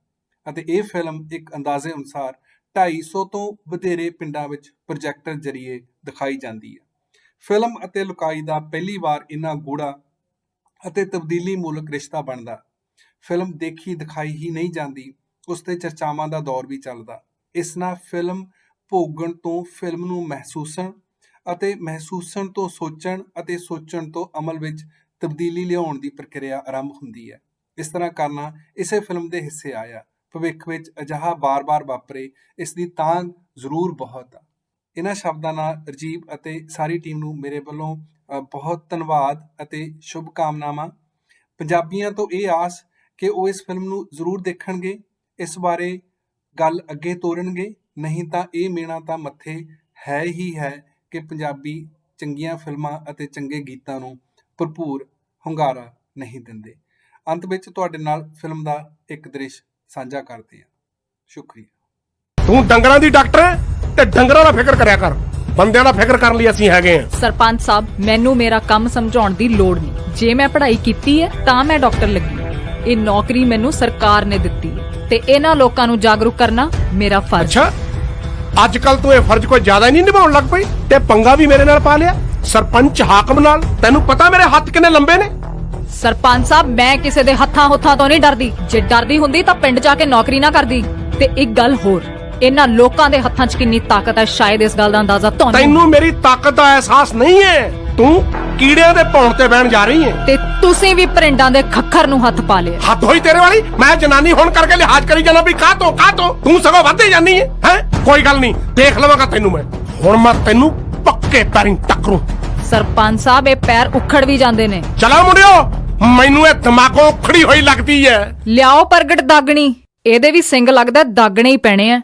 ਅਤੇ ਇਹ ਫਿਲਮ ਇੱਕ ਅੰਦਾਜ਼ੇ ਅਨੁਸਾਰ 250 ਤੋਂ ਵਧੇਰੇ ਪਿੰਡਾਂ ਵਿੱਚ ਪ੍ਰੋਜੈਕਟਰ ਜ਼ਰੀਏ ਦਿਖਾਈ ਜਾਂਦੀ ਹੈ। ਫਿਲਮ ਅਤੇ ਲੁਕਾਈ ਦਾ ਪਹਿਲੀ ਵਾਰ ਇੰਨਾ ਗੂੜਾ ਅਤੇ ਤਬਦੀਲੀ ਮੂਲਕ ਰਿਸ਼ਤਾ ਬਣਦਾ। ਫਿਲਮ ਦੇਖੀ ਦਿਖਾਈ ਹੀ ਨਹੀਂ ਜਾਂਦੀ, ਉਸ ਤੇ ਚਰਚਾਵਾਂ ਦਾ ਦੌਰ ਵੀ ਚੱਲਦਾ। ਇਸ ਨਾਲ ਫਿਲਮ ਭੋਗਣ ਤੋਂ ਫਿਲਮ ਨੂੰ ਮਹਿਸੂਸਣ ਅਤੇ ਮਹਿਸੂਸਣ ਤੋਂ ਸੋਚਣ ਅਤੇ ਸੋਚਣ ਤੋਂ ਅਮਲ ਵਿੱਚ ਤਬਦੀਲੀ ਲਿਆਉਣ ਦੀ ਪ੍ਰਕਿਰਿਆ ਆਰੰਭ ਹੁੰਦੀ ਹੈ। ਇਸ ਤਰ੍ਹਾਂ ਕਰਨਾ ਇਸੇ ਫਿਲਮ ਦੇ ਹਿੱਸੇ ਆਇਆ। ਭਵਿੱਖ ਵਿੱਚ ਅਜਿਹਾ ਬਾਰ-ਬਾਰ ਵਾਪਰੇ, ਇਸ ਦੀ ਤਾਂਘ ਜ਼ਰੂਰ ਬਹੁਤ ਆ। ਇਹਨਾਂ ਸ਼ਬਦਾਂ ਨਾਲ ਰਾਜੀਵ ਅਤੇ ਸਾਰੀ ਟੀਮ ਨੂੰ ਮੇਰੇ ਵੱਲੋਂ ਬਹੁਤ ਧੰਨਵਾਦ ਅਤੇ ਸ਼ੁਭ ਕਾਮਨਾਵਾਂ। ਪੰਜਾਬੀਆਂ ਤੋਂ ਇਹ ਆਸ ਕਿ ਉਹ ਇਸ ਫਿਲਮ ਨੂੰ ਜ਼ਰੂਰ ਦੇਖਣਗੇ, ਇਸ ਬਾਰੇ ਗੱਲ ਅੱਗੇ ਤੋਰਨਗੇ। ਨਹੀਂ ਤਾਂ ਇਹ ਮੇਣਾ ਤਾਂ ਮੱਥੇ ਹੈ ਹੀ ਹੈ ਕਿ ਪੰਜਾਬੀ ਚੰਗੀਆਂ ਫਿਲਮਾਂ ਅਤੇ ਚੰਗੇ ਗੀਤਾਂ ਨੂੰ ਭਰਪੂਰ ਹੁੰਗਾਰਾ ਨਹੀਂ ਦਿੰਦੇ। ਅੰਤ ਵਿੱਚ ਤੁਹਾਡੇ ਨਾਲ ਫਿਲਮ ਦਾ ਇੱਕ ਦ੍ਰਿਸ਼ ਸਾਂਝਾ ਕਰਦੇ ਹਾਂ। ਸ਼ੁਕਰੀਆ। ਤੂੰ ਡੰਗਰਾਂ ਦੀ ਡਾਕਟਰ ਹੈ ਤੇ ਡੰਗਰਾਂ ਦਾ ਫਿਕਰ ਕਰਿਆ ਕਰ, ਬੰਦਿਆਂ ਦਾ ਫਿਕਰ ਕਰਨ ਲਈ ਅਸੀਂ ਹੈਗੇ ਆ। ਸਰਪੰਚ ਸਾਹਿਬ, ਮੈਨੂੰ ਮੇਰਾ ਕੰਮ ਸਮਝਾਉਣ ਦੀ ਲੋੜ ਨਹੀਂ। ਜੇ ਮੈਂ ਪੜ੍ਹਾਈ ਕੀਤੀ ਹੈ ਤਾਂ ਮੈਂ ਡਾਕਟਰ ਲੱਗੀ। ਇਹ ਨੌਕਰੀ ਮੈਨੂੰ ਸਰਕਾਰ ਨੇ ਦਿੱਤੀ ਹੈ ਤੇ ਇਹਨਾਂ ਲੋਕਾਂ ਨੂੰ ਜਾਗਰੂਕ ਕਰਨਾ ਮੇਰਾ ਫਰਜ਼। ਅੱਛਾ, ਅੱਜ ਕੱਲ ਤੂੰ ਇਹ ਫਰਜ਼ ਕੋਈ ਜ਼ਿਆਦਾ ਹੀ ਨਹੀਂ ਨਿਭਾਉਣ ਲੱਗ ਪਈ ਤੇ ਪੰਗਾ ਵੀ ਮੇਰੇ ਨਾਲ ਪਾ ਲਿਆ, ਸਰਪੰਚ ਹਾਕਮ ਨਾਲ। ਤੈਨੂੰ ਪਤਾ ਮੇਰੇ ਹੱਥ ਕਿੰਨੇ ਲੰਬੇ ਨੇ? ਸਰਪੰਚ ਸਾਹਿਬ, ਮੈਂ ਕਿਸੇ ਦੇ ਹੱਥਾਂ ਹੁੱਥਾਂ ਤੋਂ ਨਹੀਂ ਡਰਦੀ। ਜੇ ਡਰਦੀ ਹੁੰਦੀ ਤਾਂ ਪਿੰਡ ਜਾ ਕੇ ਨੌਕਰੀ ਨਾ ਕਰਦੀ। ਤੇ ਇੱਕ ਗੱਲ ਹੋਰ, ਇਹਨਾਂ ਲੋਕਾਂ ਦੇ ਹੱਥਾਂ 'ਚ ਕਿੰਨੀ ਤਾਕਤ ਹੈ, ਸ਼ਾਇਦ ਇਸ ਗੱਲ ਦਾ ਅੰਦਾਜ਼ਾ ਤੁਹਾਨੂੰ। ਤੈਨੂੰ ਮੇਰੀ ਤਾਕਤ ਦਾ ਅਹਿਸਾਸ ਨਹੀਂ ਹੈ। ਤੂੰ ਕੀੜਿਆਂ ਦੇ ਭੌਣ ਤੇ ਬਹਿਣ ਜਾ ਰਹੀ ਹੈ। ਤੇ ਤੁਸੀਂ ਵੀ ਪਰਿੰਡਾਂ ਦੇ ਖੱਖਰ ਨੂੰ ਹੱਥ ਪਾ ਲਿਆ। ਹੱਦ ਹੋਈ ਤੇਰੇ ਵਾਲੀ। ਮੈਂ ਜਨਾਨੀ ਹੋਣ ਕਰਕੇ ਲਿਹਾਜ਼ ਕਰੀ ਜਾਣਾ ਵੀ ਕਾਹ ਤੋਂ ਤੂੰ ਸਗੋਂ ਵੱਧੇ ਜਾਨੀ ਹੈ। ਕੋਈ ਗੱਲ ਨਹੀਂ, ਦੇਖ ਲਵਾਂਗਾ ਤੈਨੂੰ ਮੈਂ। ਹੁਣ ਮੈਂ ਤੈਨੂੰ ਪੱਕੇ ਪੈਰੀਂ ਟੱਕਰੂ। ਸਰਪੰਚ ਸਾਹਿਬ, ਇਹ ਪੈਰ ਉਖੜ ਵੀ ਜਾਂਦੇ ਨੇ। ਚਲੋ ਮੁੰਡਿਓ, ਮੈਨੂੰ ਇਹ ਦਿਮਾਗੋਂ ਉਖੜੀ ਹੋਈ ਲੱਗਦੀ ਹੈ। ਲਿਆਓ ਪ੍ਰਗਟ ਦਾਗਣੀ, ਇਹਦੇ ਵੀ ਸਿੰਗ ਲੱਗਦਾ ਦਾਗਣੇ ਹੀ ਪੈਣੇ ਆ।